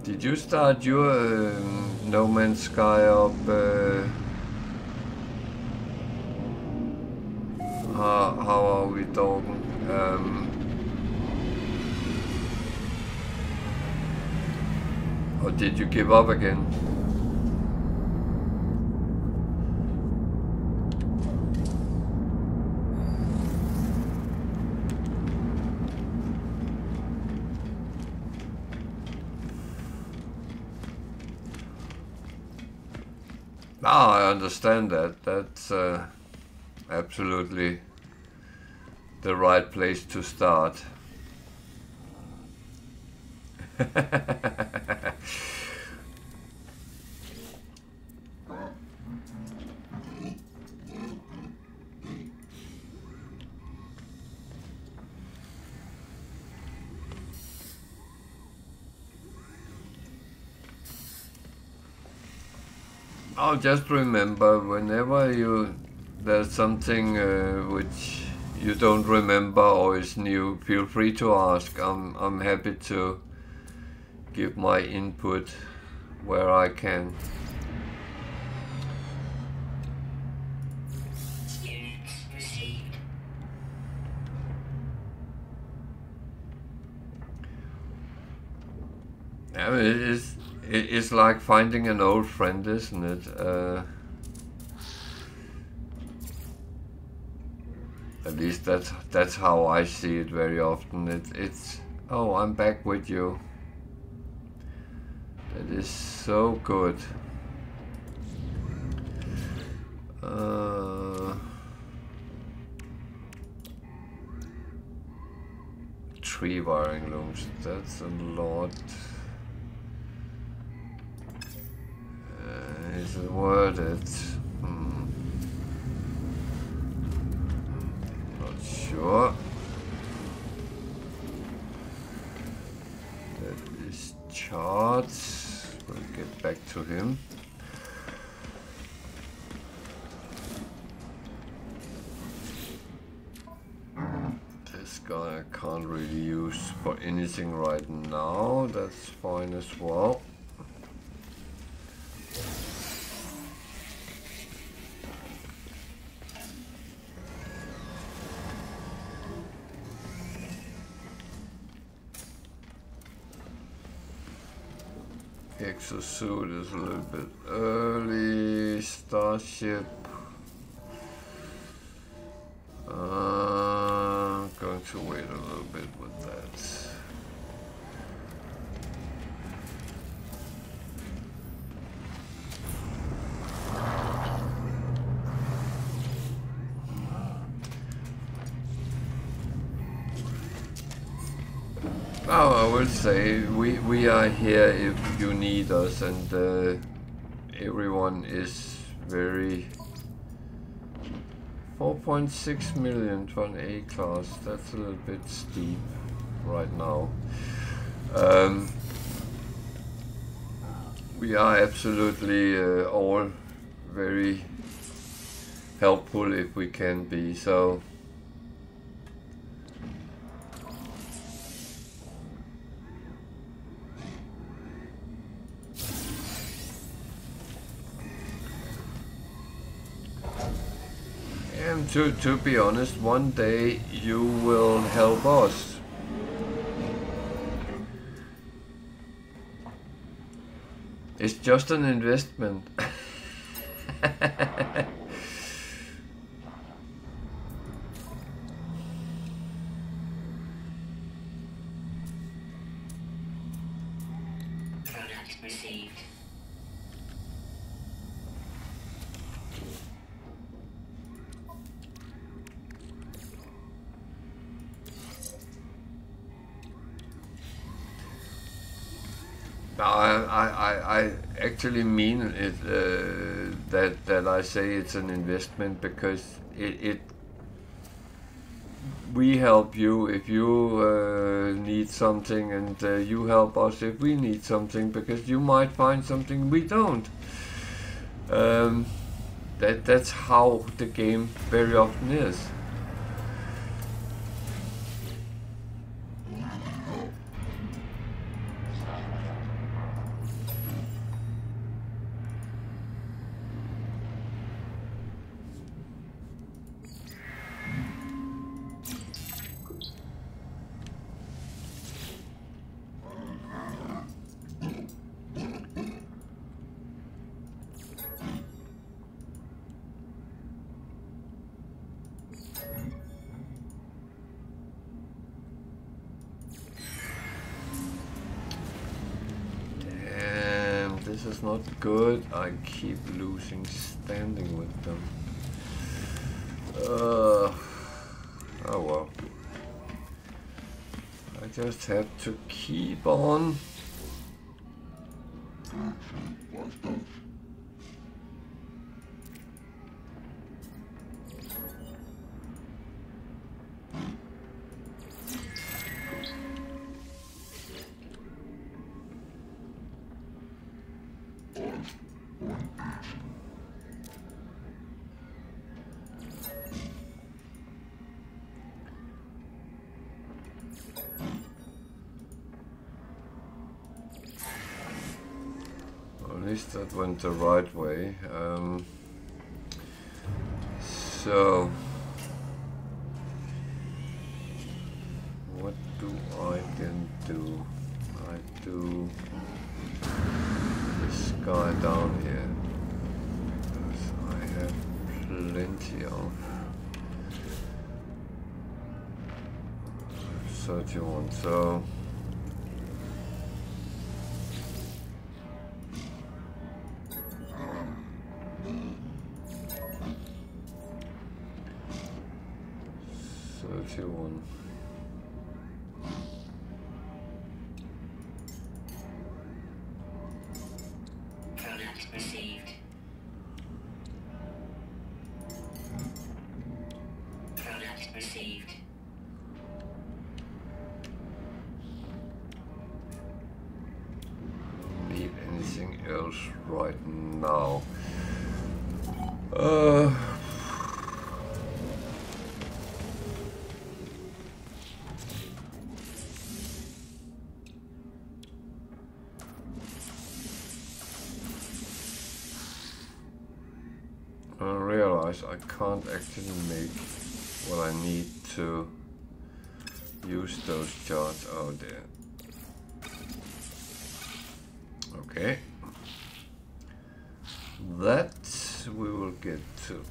Did you start your No Man's Sky up? How are we talking? Or did you give up again? Ah, I understand that. That's absolutely the right place to start. Oh, just remember, whenever there's something which you don't remember or is new, feel free to ask. I'm happy to give my input where I can. Units received. I mean, it's like finding an old friend, isn't it? At least that's how I see it very often. It's oh, I'm back with you. That is so good. Tree wiring looms. That's a lot. Is it worth it? Not sure. That is charts. We'll get back to him. This guy I can't really use for anything right now. That's fine as well. Exosuit is a little bit early. Starship. Going to wait a little bit with that. Oh, I will say we are here if you need us, and everyone is very 4.6 million for an A class. That's a little bit steep right now. We are absolutely all very helpful if we can be. So. To be honest, one day you will help us. It's just an investment. Product received. No, I actually mean it that I say it's an investment because we help you if you need something, and you help us if we need something, because you might find something we don't. That's how the game very often is. This is not good. I keep losing standing with them. Oh well. I just have to keep on. At least that went the right way. So what do I then do? I do this guy down here because I have plenty of 31. So Product received. Product received. need anything else right now? I realize I can't actually make what I need to use those charts out there. Okay. That we will get to.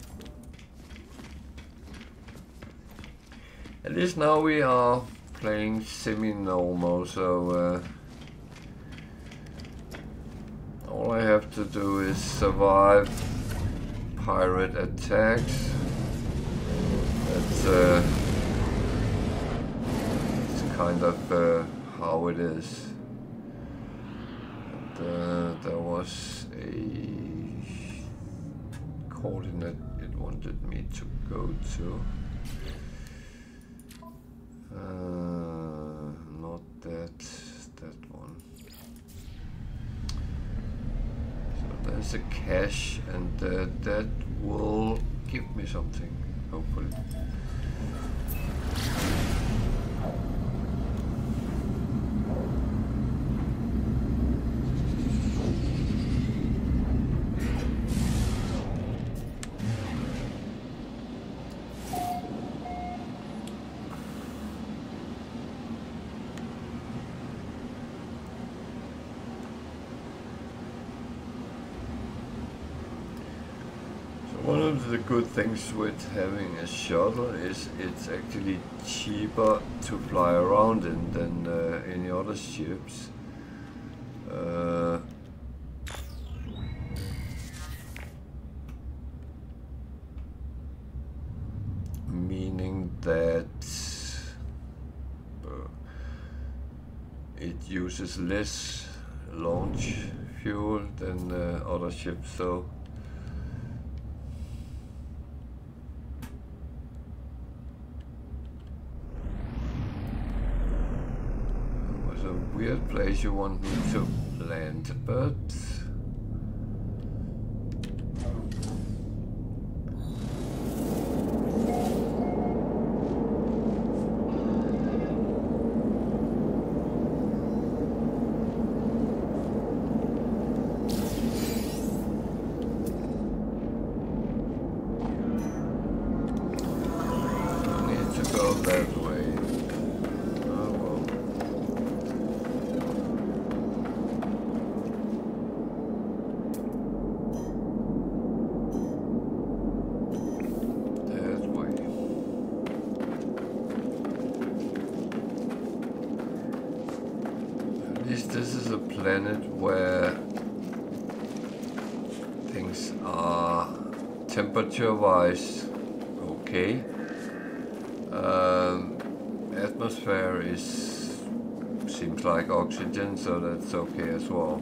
At least now we are playing semi-normal, so all I have to do is survive pirate attacks. That's it's kind of how it is. And, there was a coordinate it wanted me to go to. Not that one. So there's a cache, and that will give me something, hopefully. One of the good things with having a shuttle is it's actually cheaper to fly around in than any other ships. Meaning that it uses less launch fuel than other ships, so weird place you want me to land, but I need to go that way. This is a planet where things are temperature-wise okay. Atmosphere seems like oxygen, so that's okay as well.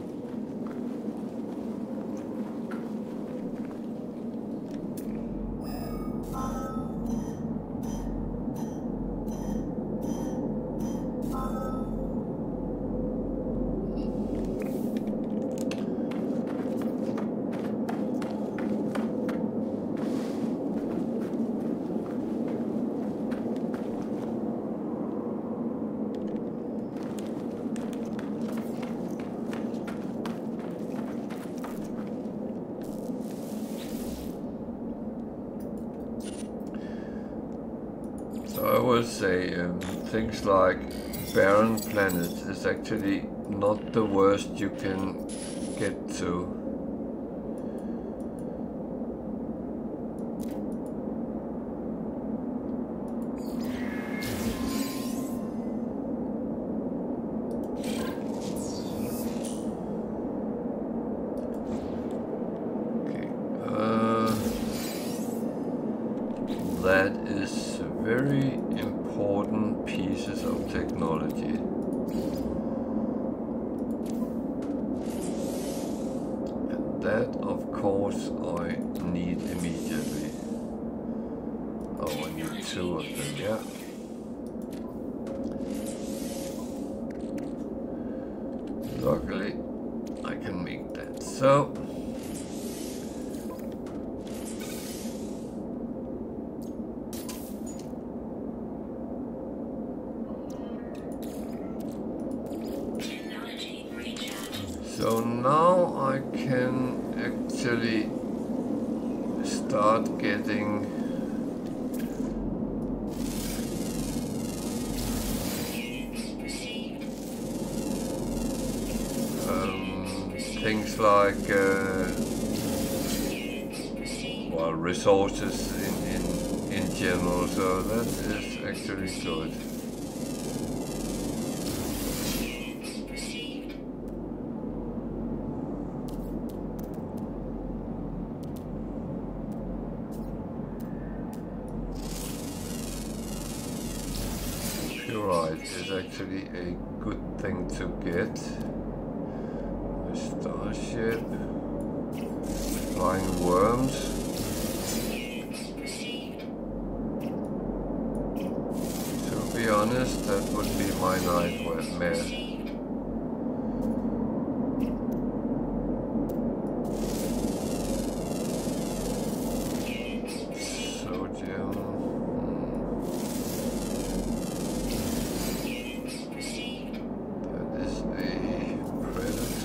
I would say things like barren planets is actually not the worst you can get to. That is very important pieces of technology. And that, of course, I need immediately. Oh, I need 2 of them, yeah. Luckily, I can make that. So. So now I can actually start getting things like well, resources in general, so that is actually good. Purite is actually a good thing to get. A starship, flying worms. To be honest, that would be my nightmare.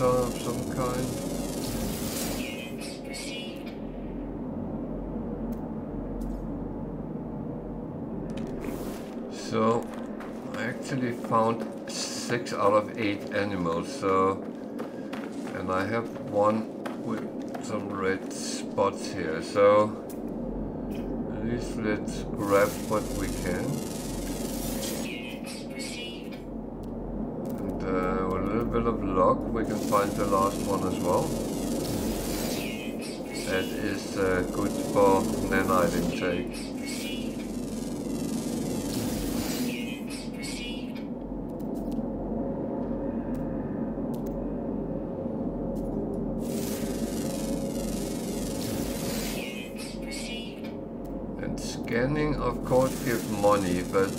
Of some kind. So I actually found 6 out of 8 animals, so, and I have one with some red spots here, so at least let's grab what we can. Bit of luck, we can find the last one as well. That is good for nanite intake. And scanning of course gives money, but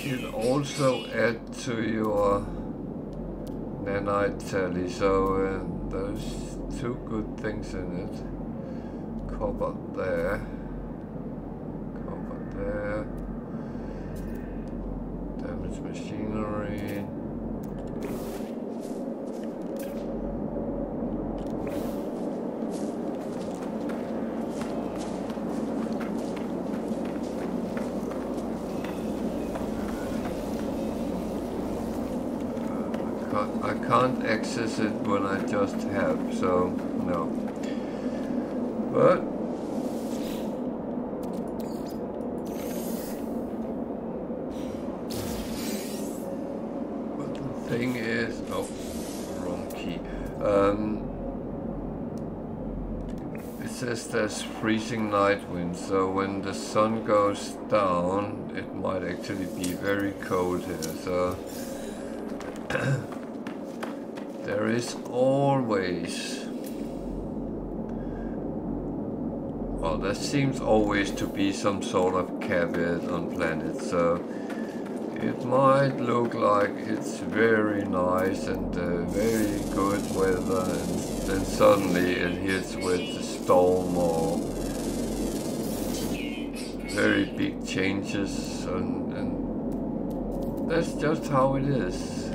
it also adds to your nanite tally, so there's 2 good things in it. Copper there, copper there, damaged machinery. I can't access it when I just have, so no. But the thing is, oh, wrong key. says there's freezing night winds, so when the sun goes down, it might actually be very cold here. So there is always, well, there seems always to be some sort of caveat on planets. So it might look like it's very nice and very good weather, and then suddenly it hits with a storm or very big changes, and that's just how it is.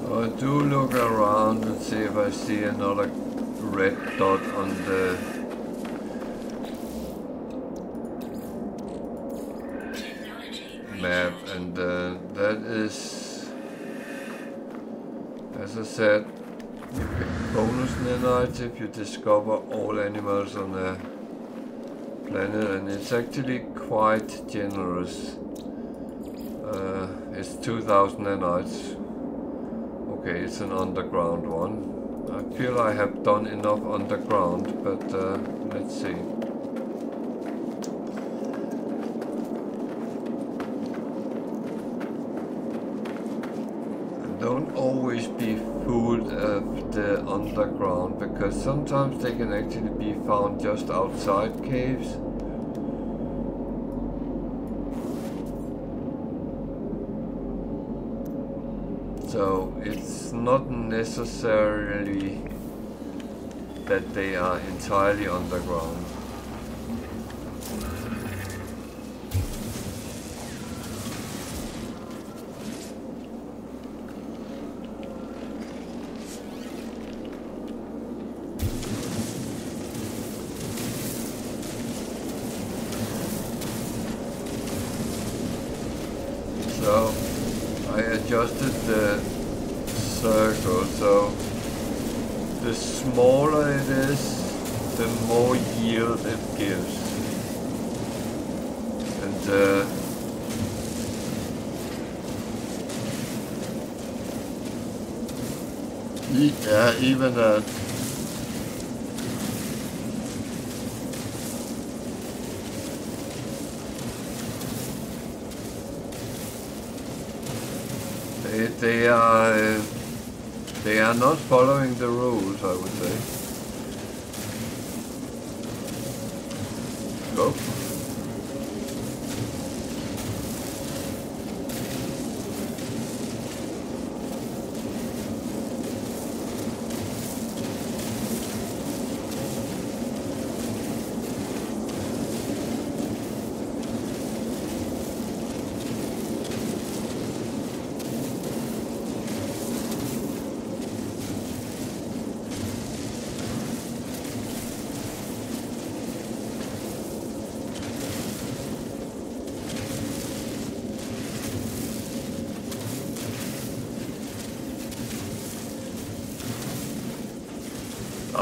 I do look around and see if I see another red dot on the map, and that is, as I said, you pick bonus nanites if you discover all animals on the planet, and it's actually quite generous. It's 2,000 nanites. Okay, it's an underground one. I feel I have done enough underground, but let's see. And don't always be fooled of the underground, because sometimes they can actually be found just outside caves. So it's not necessarily that they are entirely underground. So I adjusted the circle, so the smaller it is, the more yield it gives. And yeah, even that. They are not following the rules, I would say. Go.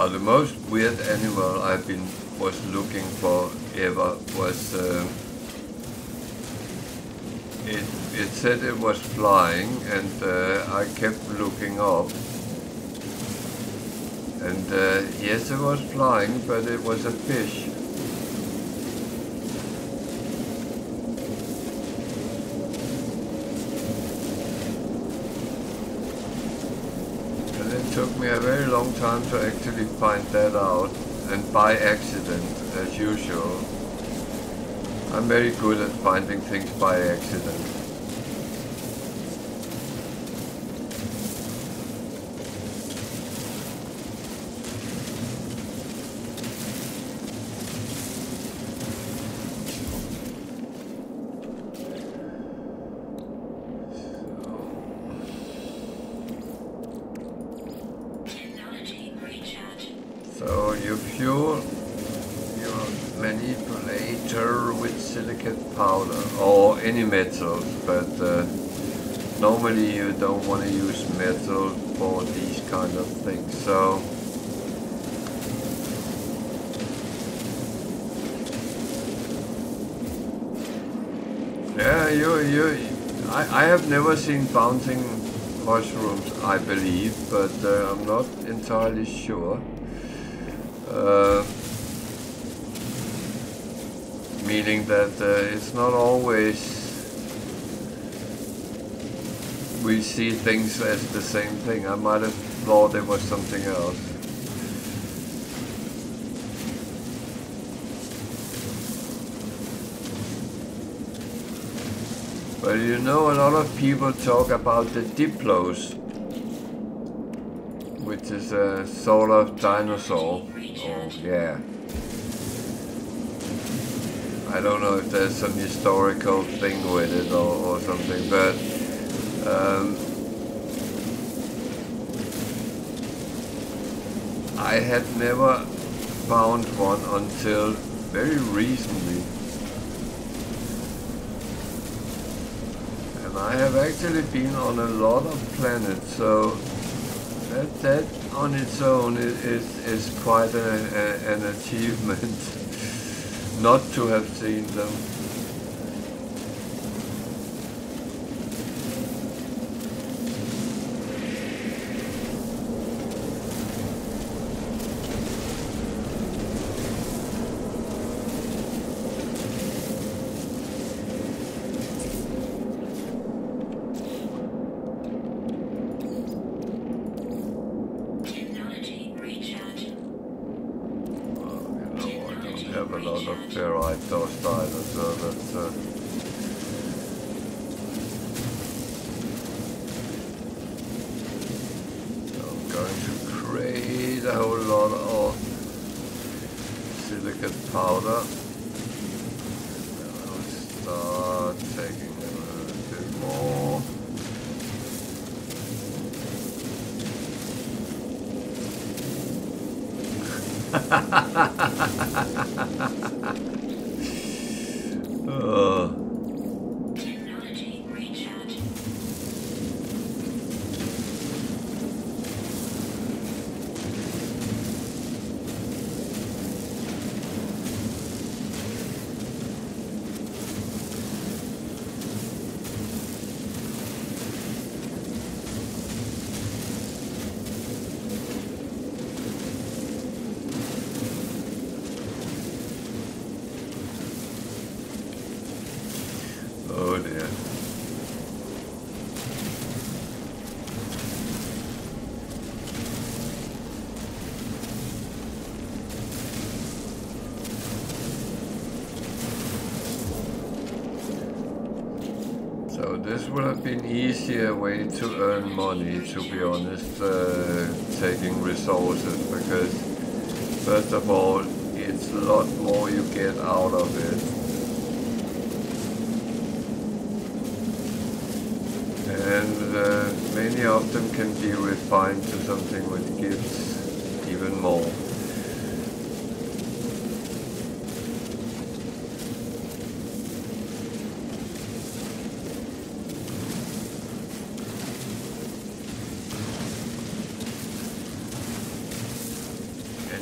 The most weird animal was looking for ever was it said it was flying, and I kept looking up, and yes, it was flying, but it was a fish. Took me a very long time to actually find that out, and by accident, as usual. I'm very good at finding things by accident. you fuel your manipulator with silicate powder or any metals, but normally you don't want to use metal for these kind of things. So yeah, I have never seen bouncing mushrooms, I believe, but I'm not entirely sure. Meaning that it's not always we see things as the same thing. I might have thought it was something else. But you know, a lot of people talk about the Diplos, which is a sort of dinosaur. Oh, yeah. I don't know if there's some historical thing with it or something, but I had never found one until very recently. And I have actually been on a lot of planets, so that on its own is quite an achievement not to have seen them. This would have been easier way to earn money, to be honest, taking resources, because first of all, it's a lot more you get out of it. And many of them can be refined to something which gives even more.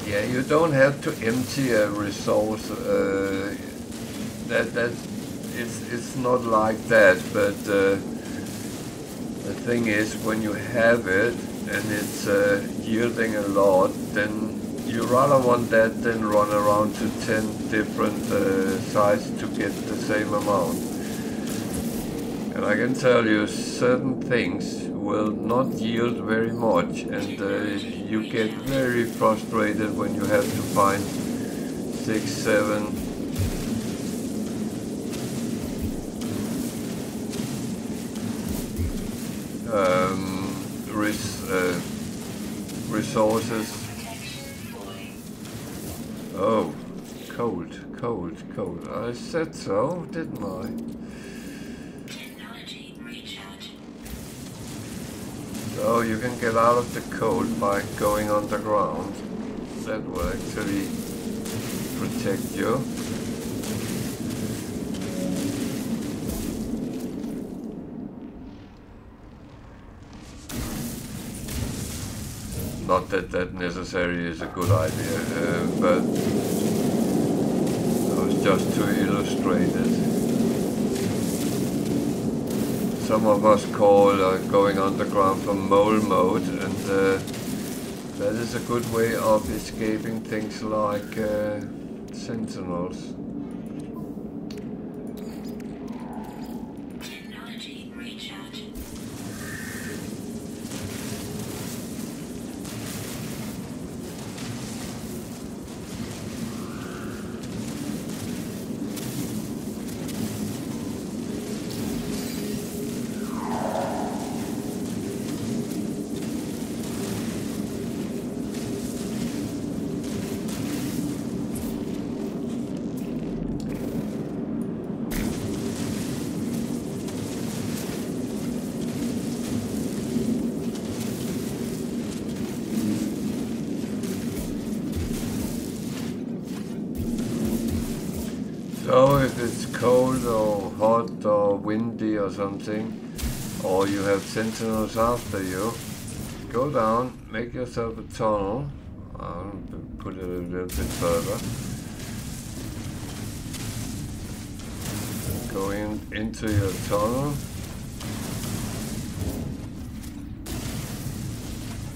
Yeah, you don't have to empty a resource. It's not like that. But the thing is, when you have it and it's yielding a lot, then you rather want that than run around to 10 different sites to get the same amount. And I can tell you, certain things will not yield very much, and you get very frustrated when you have to find 6, 7 resources. Oh, cold. I said so, didn't I? So you can get out of the cold by going underground. that will actually protect you. Not that that necessarily is a good idea, but it was just to illustrate it. Some of us call going underground from mole mode, and that is a good way of escaping things like sentinels. Technology recharge. So if it's cold or hot or windy or something, or you have sentinels after you, go down, make yourself a tunnel. I'll put it a little bit further. Go into your tunnel.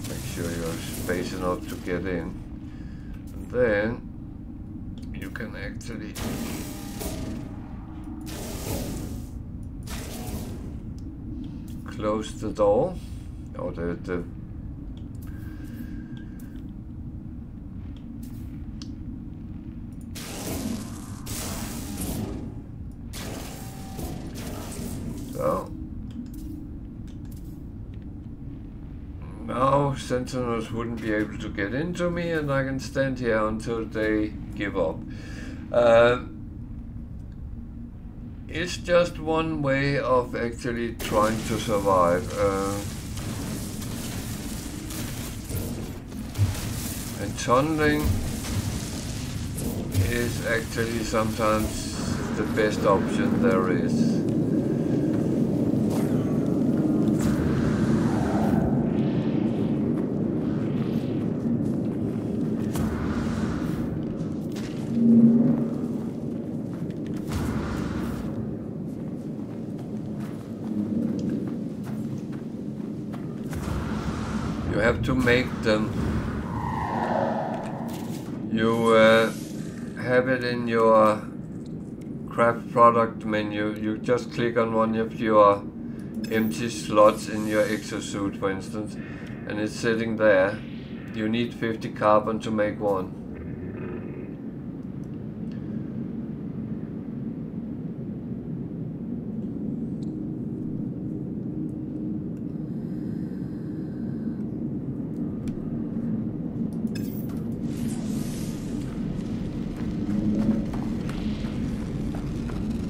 Make sure you're space enough to get in. And then you can actually close the door, or the so now sentinels wouldn't be able to get into me, and I can stand here until they give up. It's just one way of actually trying to survive. And tunneling is actually sometimes the best option there is. You have to make them. You have it in your craft product menu. You just click on one of your empty slots in your exosuit, for instance, and it's sitting there. You need 50 carbon to make one.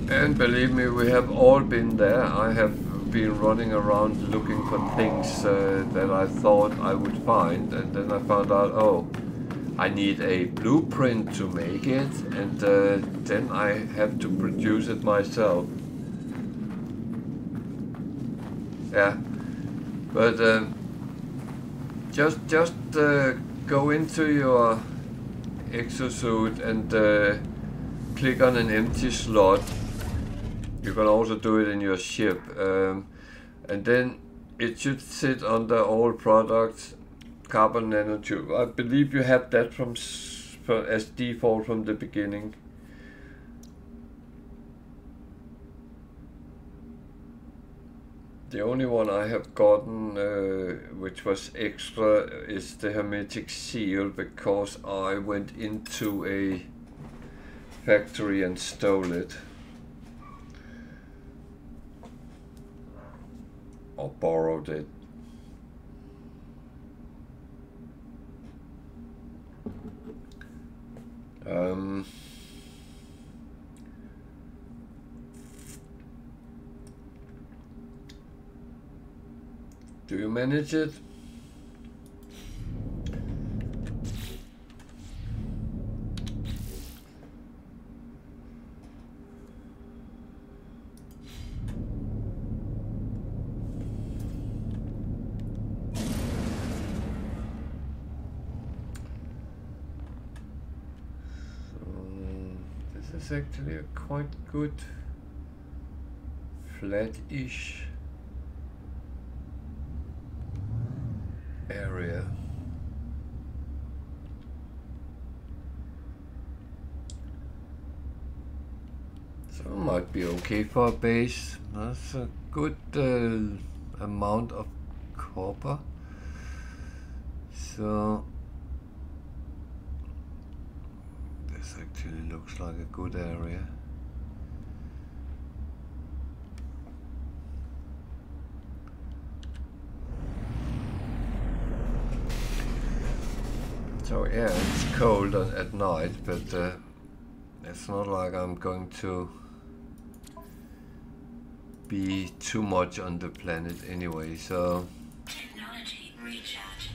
And believe me, we have all been there. I have been running around looking for things that I thought I would find, and then I found out, oh, I need a blueprint to make it, and then I have to produce it myself. Yeah, but just go into your exosuit and click on an empty slot. You can also do it in your ship, and then it should sit under all products, carbon nanotube. I believe you have that as default from the beginning. The only one I have gotten, which was extra, is the hermetic seal, because I went into a factory and stole it. Or borrowed it. Do you manage it? It's actually a quite good flat-ish area. So it might be okay for a base. That's a good amount of copper. So this actually looks like a good area. So yeah, it's cold at night, but it's not like I'm going to be too much on the planet anyway, so Technology recharge.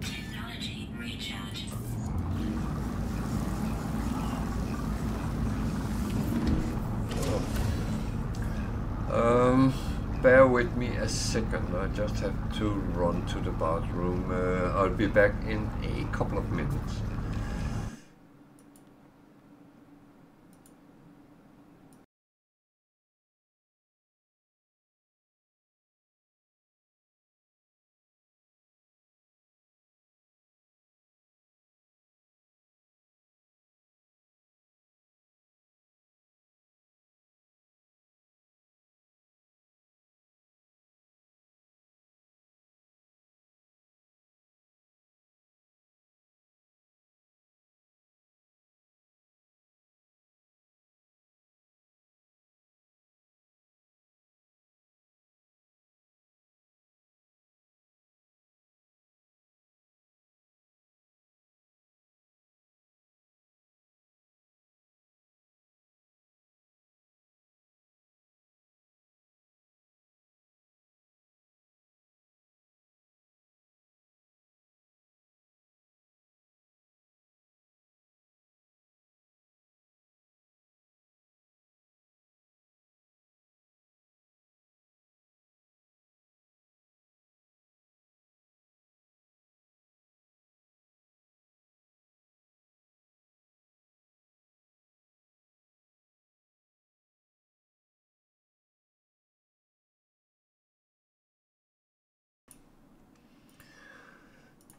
Technology recharge. bear with me a second. I just have to run to the bathroom. I'll be back in a couple of minutes.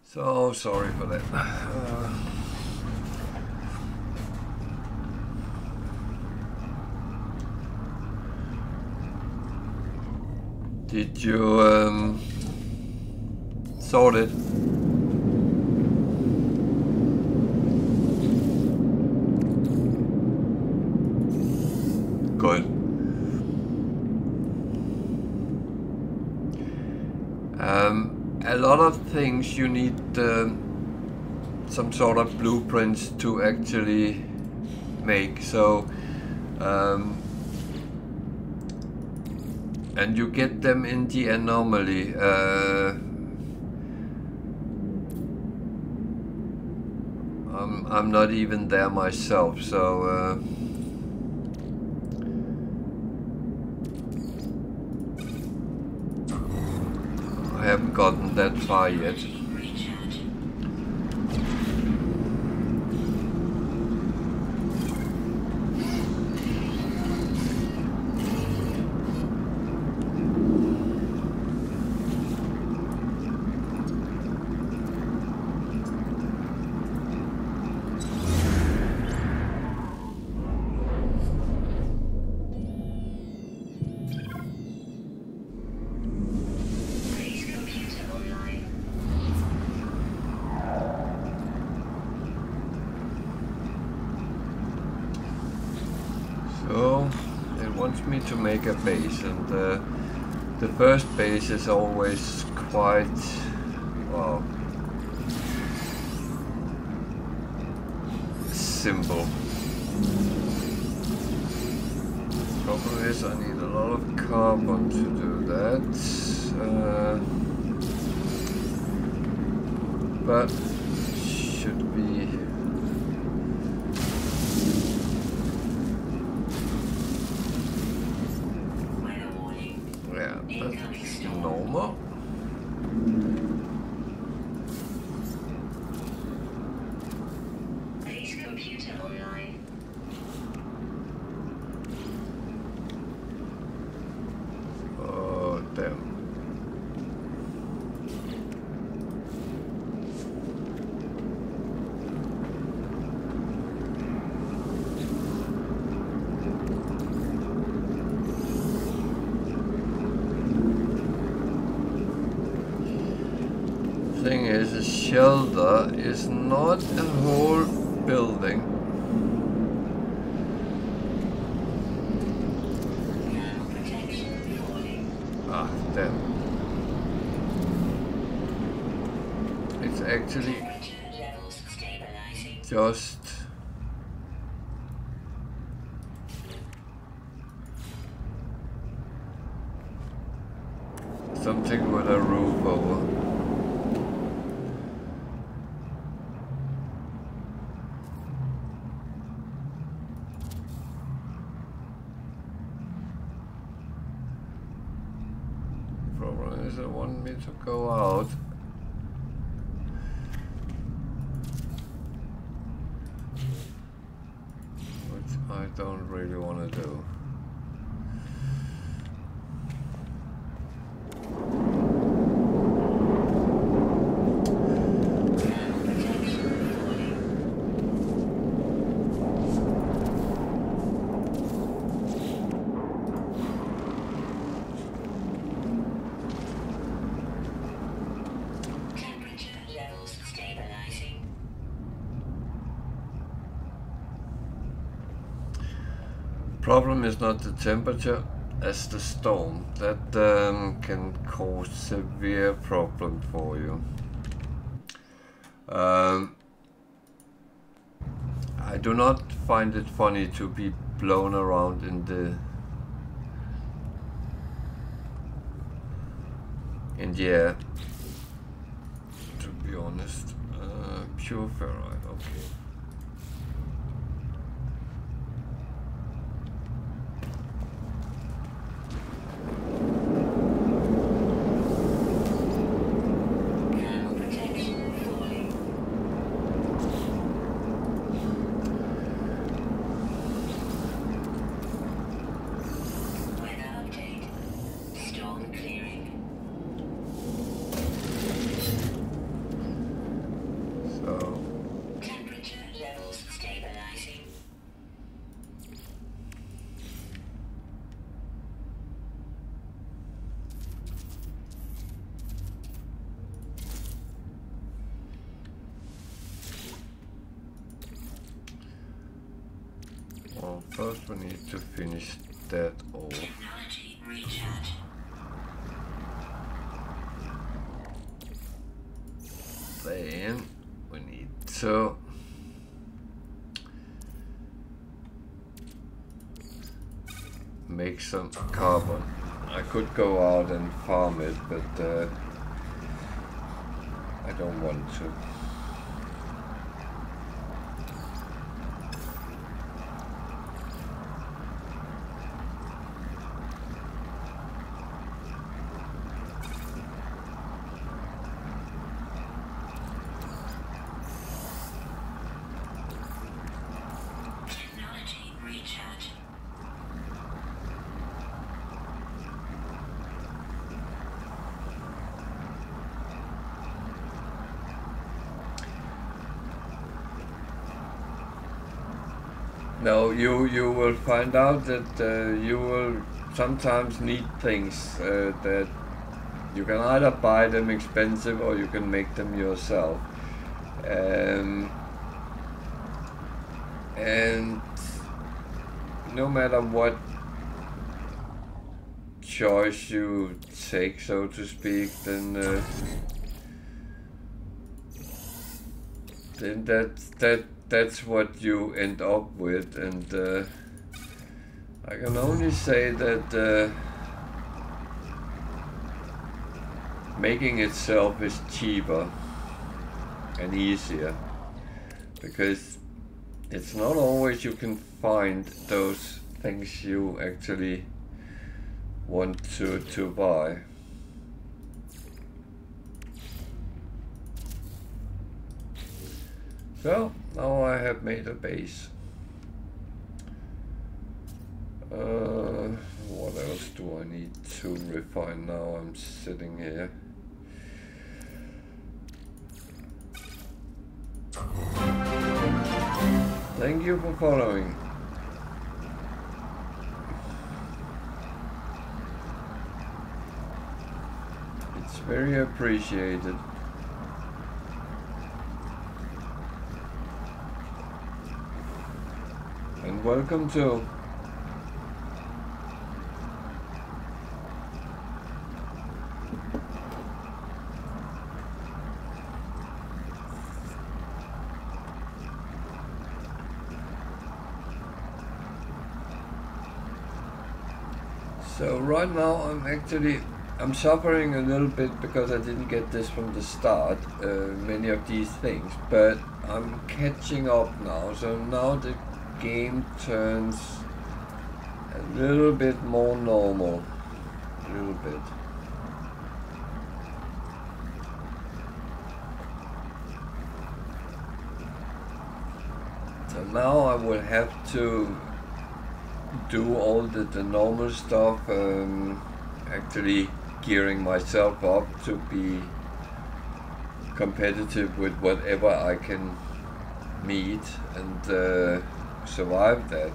So sorry for that. Did you sort it? Good. A lot of things you need some sort of blueprints to actually make, so and you get them in the anomaly. I'm not even there myself, so I haven't gotten that far yet. To make a base, and the first base is always quite, well, simple. Problem is I need a lot of carbon to do that. but should be yeah, that's normal. Base computer online. Oh damn. Thing is, a shelter is not a whole building. Protection falling. Ah, damn. It's actually Temperature levels stabilizing. just something with a roof over. Problem is, I want me to go out. Which I don't really want to do. Problem is not the temperature, as the storm. That can cause severe problem for you. I do not find it funny to be blown around in the air, to be honest. Pure ferrite, okay. Well, first we need to finish that off. Technology recharge. Then we need to make some carbon. I could go out and farm it, but I don't want to. No, you will find out that you will sometimes need things that you can either buy them expensive or you can make them yourself. And no matter what choice you take, so to speak, then that's what you end up with, and I can only say that making itself is cheaper. and easier, because it's not always you can find those things you actually want to buy. So now I have made a base. What else do I need to refine now? I'm sitting here. Thank you for following. It's very appreciated. And welcome to. So right now I'm suffering a little bit because I didn't get this from the start, many of these things, but I'm catching up now. So now the game turns a little bit more normal, a little bit. So now I will have to do all the normal stuff, actually gearing myself up to be competitive with whatever I can meet and survive that.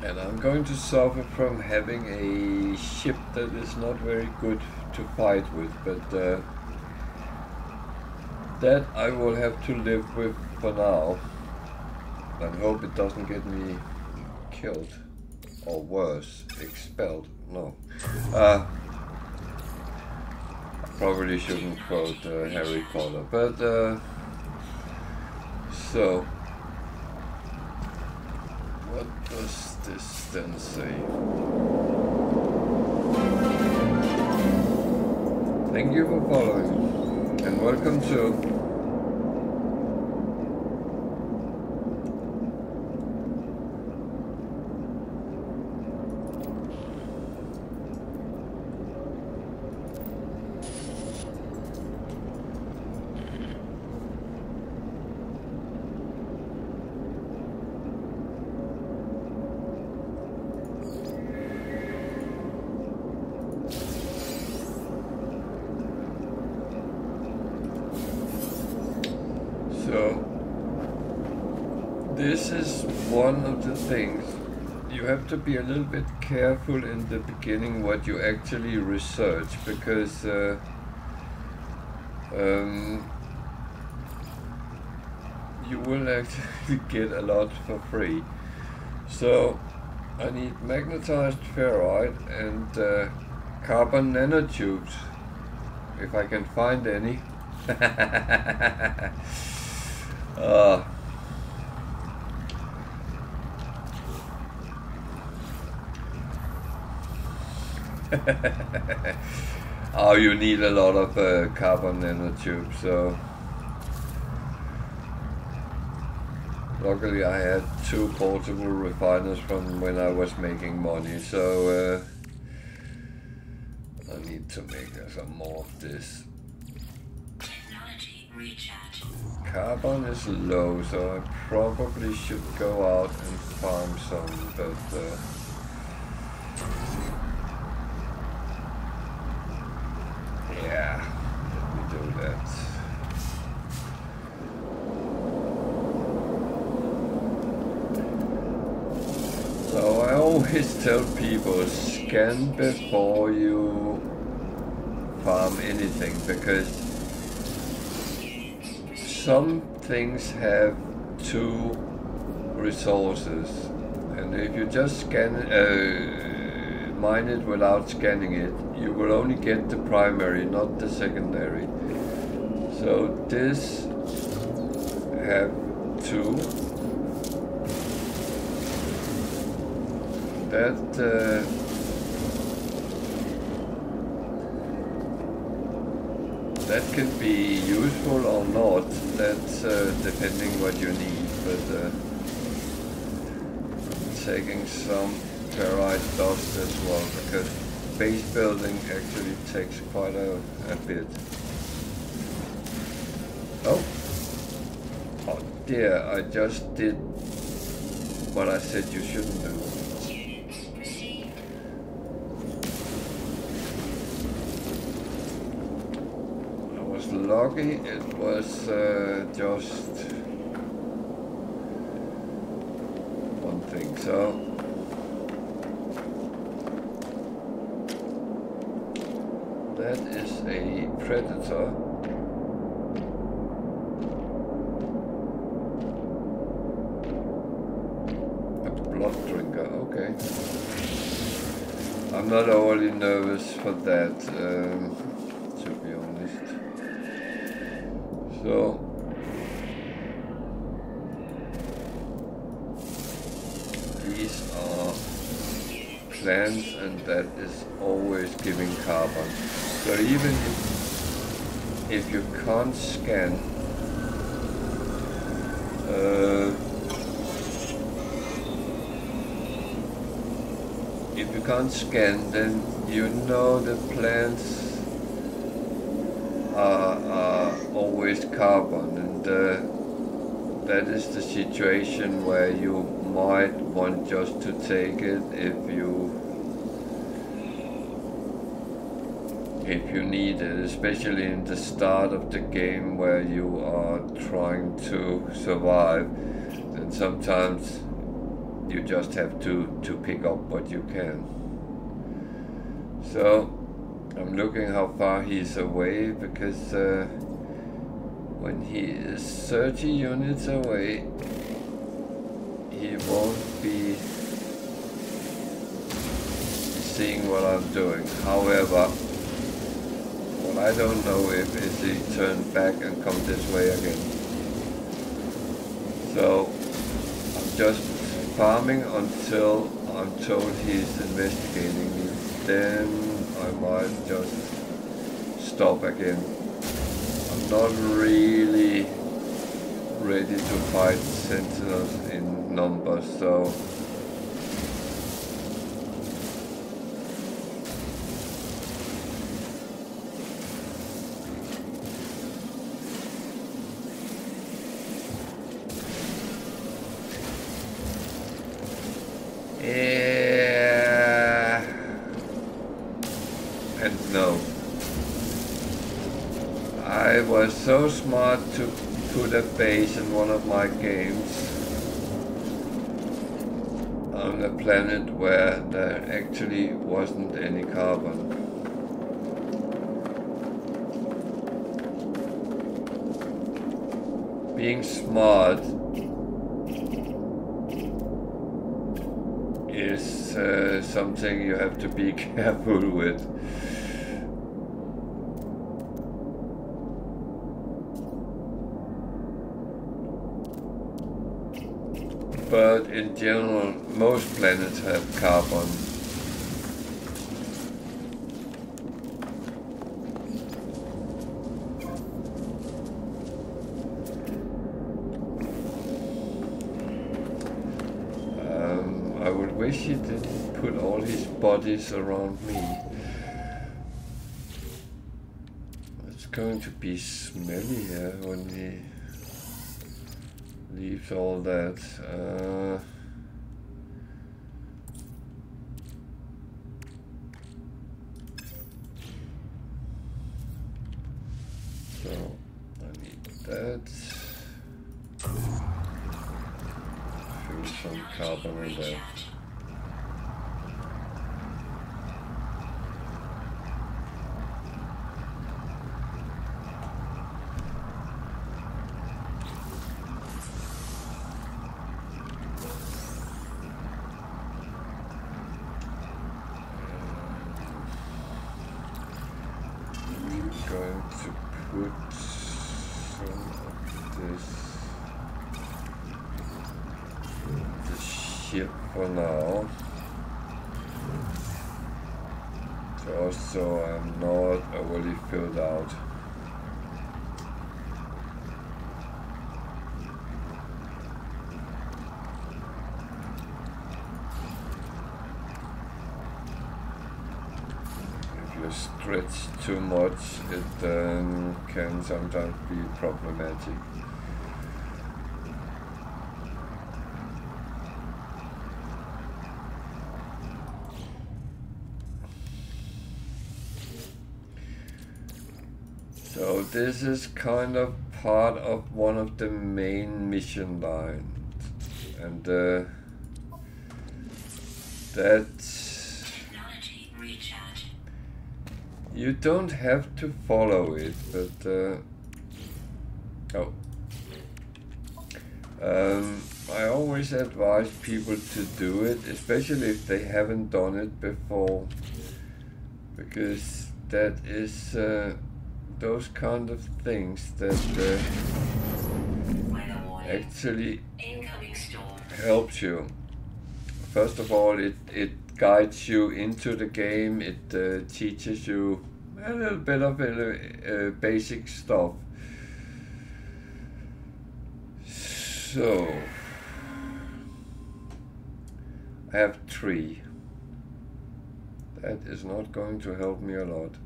And I'm going to suffer from having a ship that is not very good to fight with, but that I will have to live with for now, and hope it doesn't get me killed, or worse, expelled. No. I probably shouldn't quote Harry Potter, but so what does this then say? Thank you for following, and welcome to. So this is one of the things you have to be a little bit careful in the beginning what you actually research, because you will actually get a lot for free. So I need magnetized ferrite and carbon nanotubes, if I can find any. Oh, you need a lot of carbon nanotubes, so luckily I had 2 portable refiners from when I was making money, so I need to make some more of this. Technology recharge. Carbon is low, so I probably should go out and farm some, but yeah, let me do that. So I always tell people, scan before you farm anything, because some things have 2 resources, and if you just scan mine it without scanning it, you will only get the primary, not the secondary. So this have 2, that can be useful or not. That's depending what you need. But I'm taking some ferrite dust as well because base building actually takes quite a bit. Oh dear! I just did what I said you shouldn't do. Lucky it was just one thing, so that is a predator. A blood drinker, okay. I'm not overly nervous for that, to be honest. So these are plants, and that is always giving carbon. So even if you can't scan, then you know the plants are always carbon, and that is the situation where you might want just to take it if you need it, especially in the start of the game where you are trying to survive. And sometimes you just have to pick up what you can. So I'm looking how far he's away, because when he is 30 units away, he won't be seeing what I'm doing. However, what I don't know is he turn back and come this way again. So I'm just farming until I'm told he's investigating me. Then I might just stop again. I'm not really ready to fight sentinels in numbers, so yeah, and no. I was so smart to put a base in one of my games on a planet where there actually wasn't any carbon. Being smart is something you have to be careful with. But in general, most planets have carbon. I would wish he didn't put all his bodies around me. It's going to be smelly here when he leaves all that. So I need that. Fill some carbon in there. For now. Also, I'm not overly filled out. If you stretch too much, it can sometimes be problematic. So this is kind of part of one of the main mission lines, and that's, you don't have to follow it, but I always advise people to do it, especially if they haven't done it before, because that is those kind of things that actually helps you. First of all, it guides you into the game, it teaches you a little bit of basic stuff. So, I have 3. That is not going to help me a lot.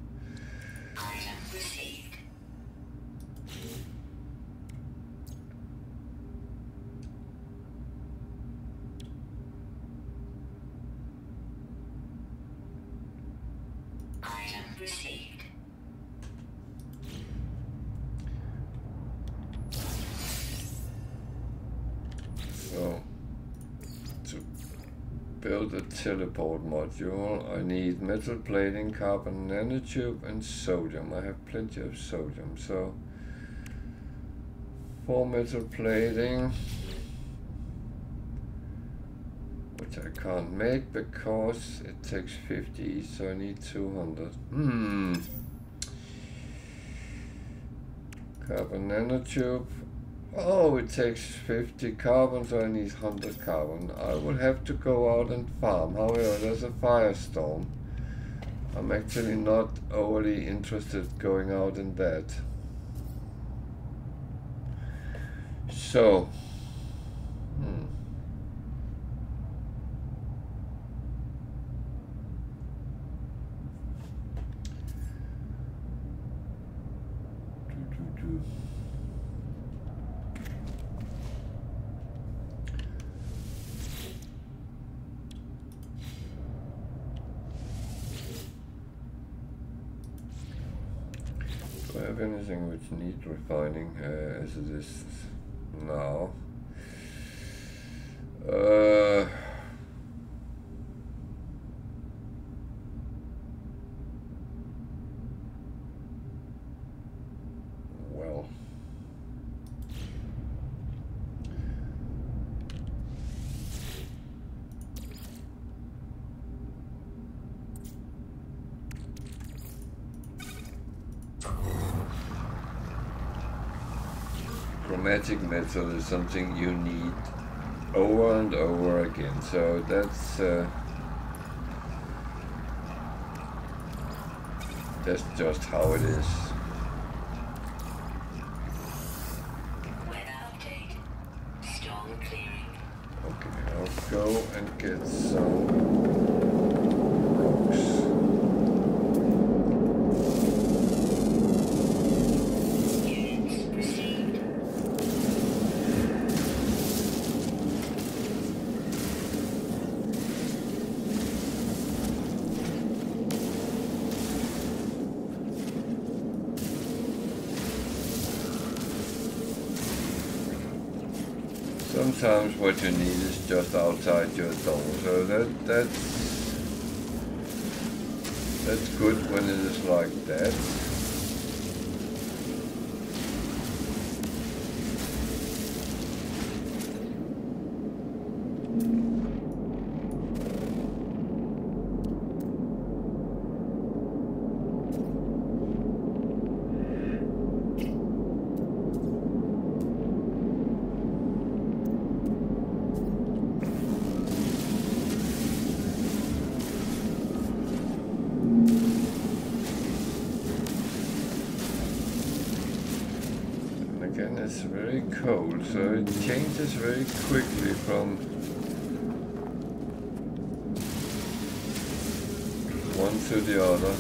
So, to build a teleport module, I need metal plating, carbon nanotube, and sodium. I have plenty of sodium, so 4 metal plating, which I can't make because it takes 50, so I need 200. Carbon nanotube. Oh, it takes 50 carbon, so I need 100 carbon. I will have to go out and farm. However, there's a firestorm. I'm actually not overly interested going out in that. So, do I have anything which needs refining as it is now? Well, chromatic metal is something you need over and over again, so that's just how it is. Weather update. Storm clearing. Okay, I'll go and get some rocks. Units received. Sometimes what you need is just outside your door, so that's good when it is like that. again, it's very cold, so it changes very quickly from one to the other.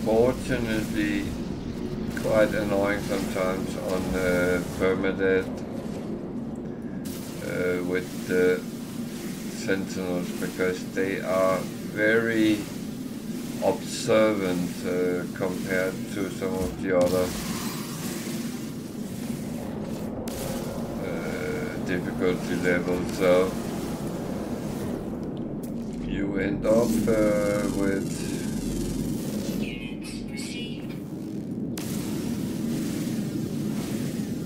Unfortunately quite annoying sometimes on Permadeath with the sentinels, because they are very observant compared to some of the other difficulty levels, so you end up with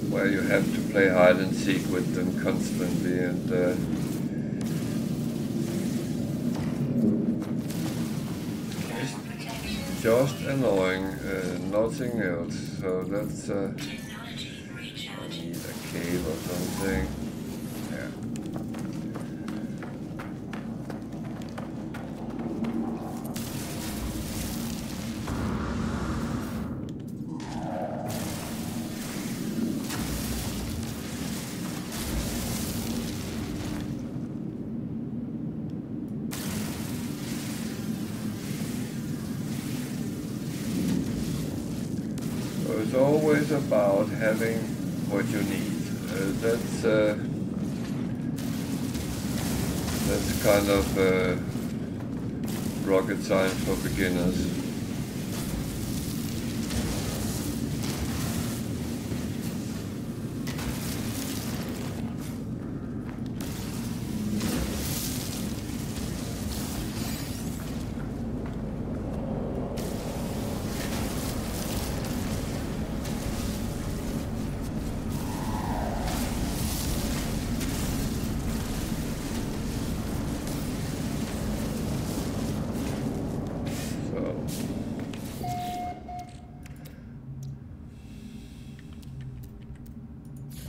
where you have to play hide and seek with them constantly, and it's just annoying, nothing else. So that's I need a cave or something. Yeah. It's always about having what you need. That's kind of rocket science for beginners.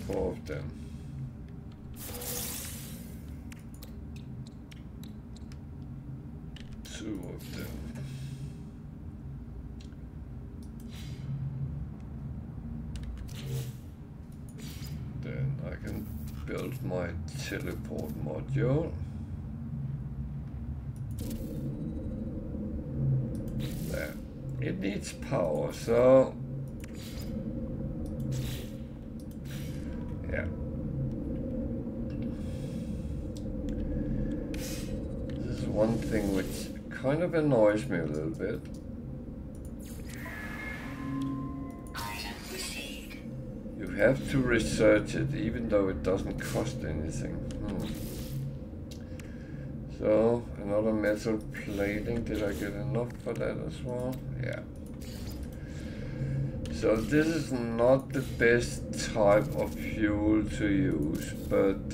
Four of them. Two of them. Then I can build my teleport module. There. It needs power, so yeah. This is one thing which kind of annoys me a little bit. You have to research it, even though it doesn't cost anything. So, another metal plating. Did I get enough for that as well? Yeah. So this is not the best type of fuel to use, but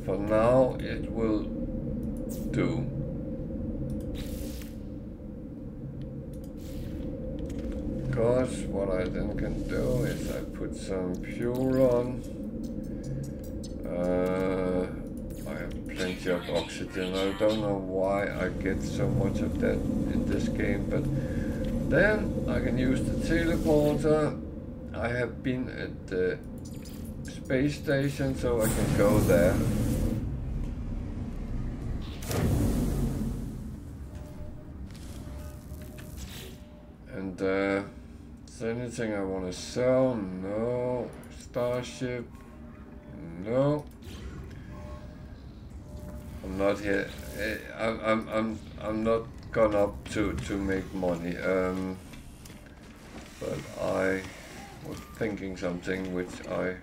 for now it will do. because what I then can do is I put some fuel on. I have plenty of oxygen. I don't know why I get so much of that in this game, but then I can use the teleporter. I have been at the space station, so I can go there. And is there anything I want to sell? No. Starship? No. I'm not here. I'm not gone up to make money. But I was thinking something which I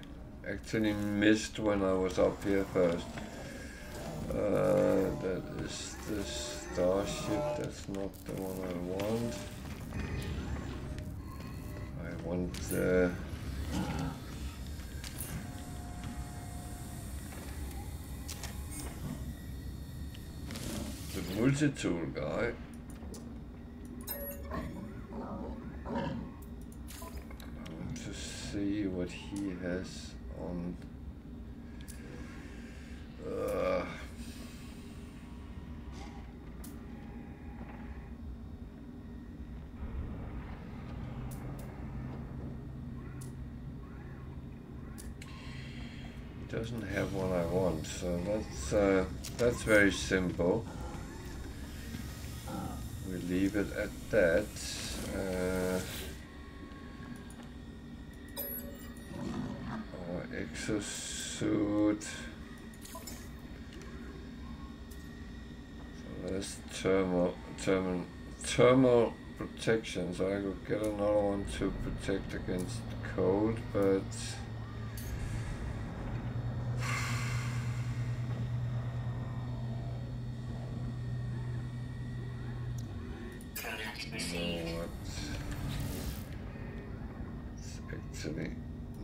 actually missed when I was up here first. That is the starship. That's not the one I want. I want the multi-tool guy. I want to see what he has on. He doesn't have what I want, so that's very simple. We leave it at that. Our exosuit. So that's thermal protection. So I could get another one to protect against cold, but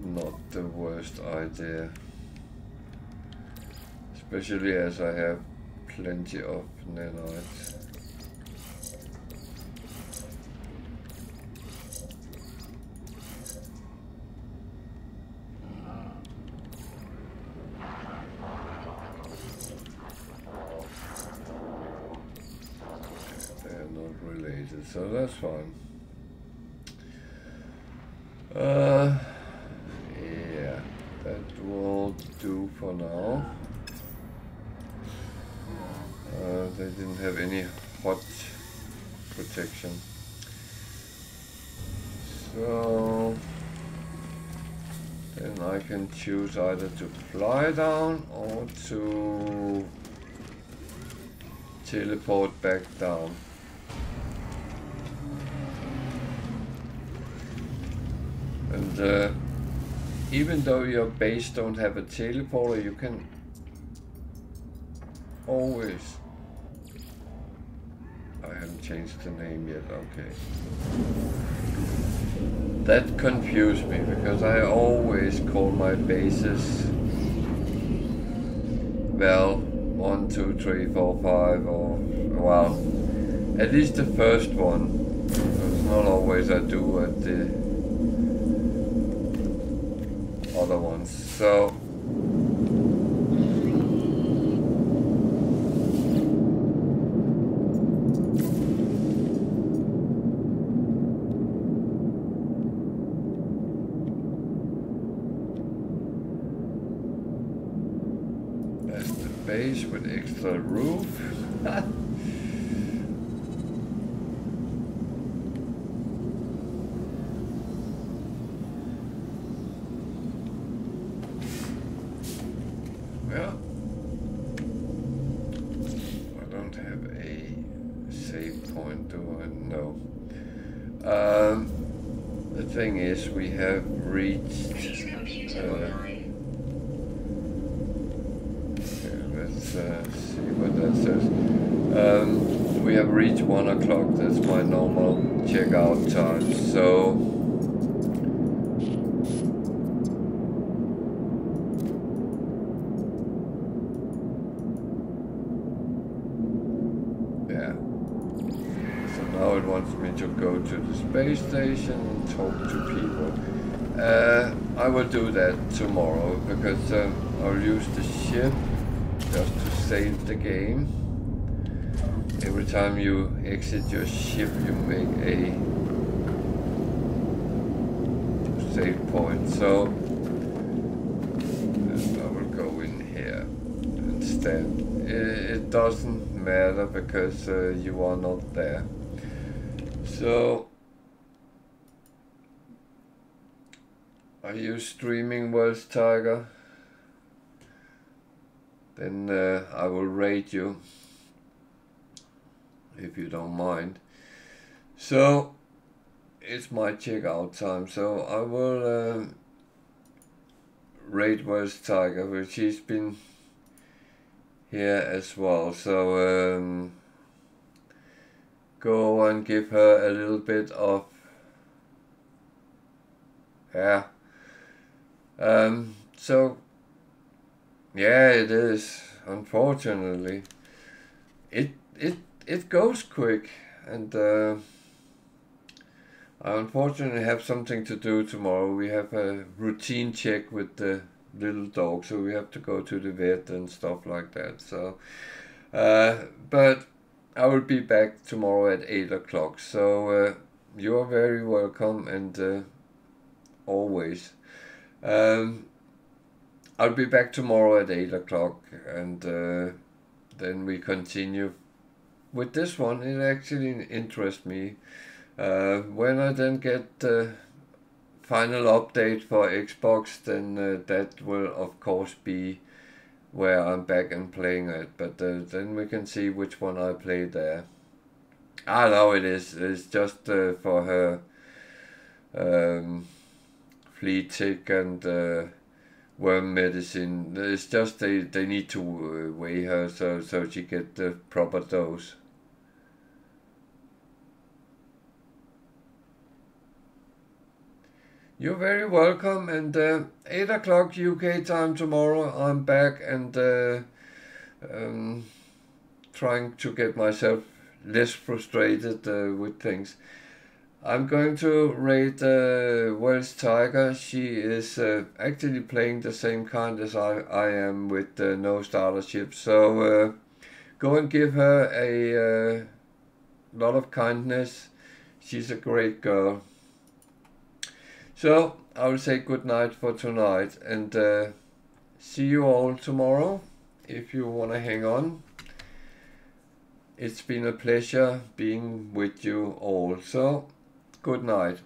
not the worst idea, especially as I have plenty of nanites. They're not related, so that's fine. Yeah, that will do for now. They didn't have any hot protection. So then I can choose either to fly down or to teleport back down. And even though your base don't have a teleporter, you can always... I haven't changed the name yet, okay. That confused me, because I always call my bases, well, 1, 2, 3, 4, 5, or, well, at least the first one. It's not always I do at the other ones. So that's the base with extra roof. The thing is, we have reached. Okay, let's see what that says. We have reached 1 o'clock. That's my normal checkout time. So yeah, so Now it wants me to go to the space station and talk to people. I will do that tomorrow because I'll use the ship just to save the game. Every time you exit your ship, you make a save point. So I will go in here instead. It doesn't matter because you are not there. So, are you streaming, Wells Tiger? Then I will rate you, if you don't mind. So, it's my checkout time, so I will rate Wells Tiger, which she's been here as well. So, go and give her a little bit of so yeah, it is, unfortunately. It goes quick, and I unfortunately have something to do tomorrow. We have a routine check with the little dog, so we have to go to the vet and stuff like that. So but I will be back tomorrow at 8 o'clock, so you are very welcome, and always. I'll be back tomorrow at 8 o'clock, and then we continue with this one. It actually interests me. When I then get the final update for Xbox, then that will of course be where I'm back and playing it, but then we can see which one I play there. I know it's just for her flea tick and worm medicine. It's just they need to weigh her so she get the proper dose. You're very welcome, and 8 o'clock UK time tomorrow, I'm back and trying to get myself less frustrated with things. I'm going to rate Wells Tiger. She is actually playing the same kind as I am with no starter ship. So go and give her a lot of kindness. She's a great girl. So I will say good night for tonight, and see you all tomorrow if you want to hang on. It's been a pleasure being with you all. So good night.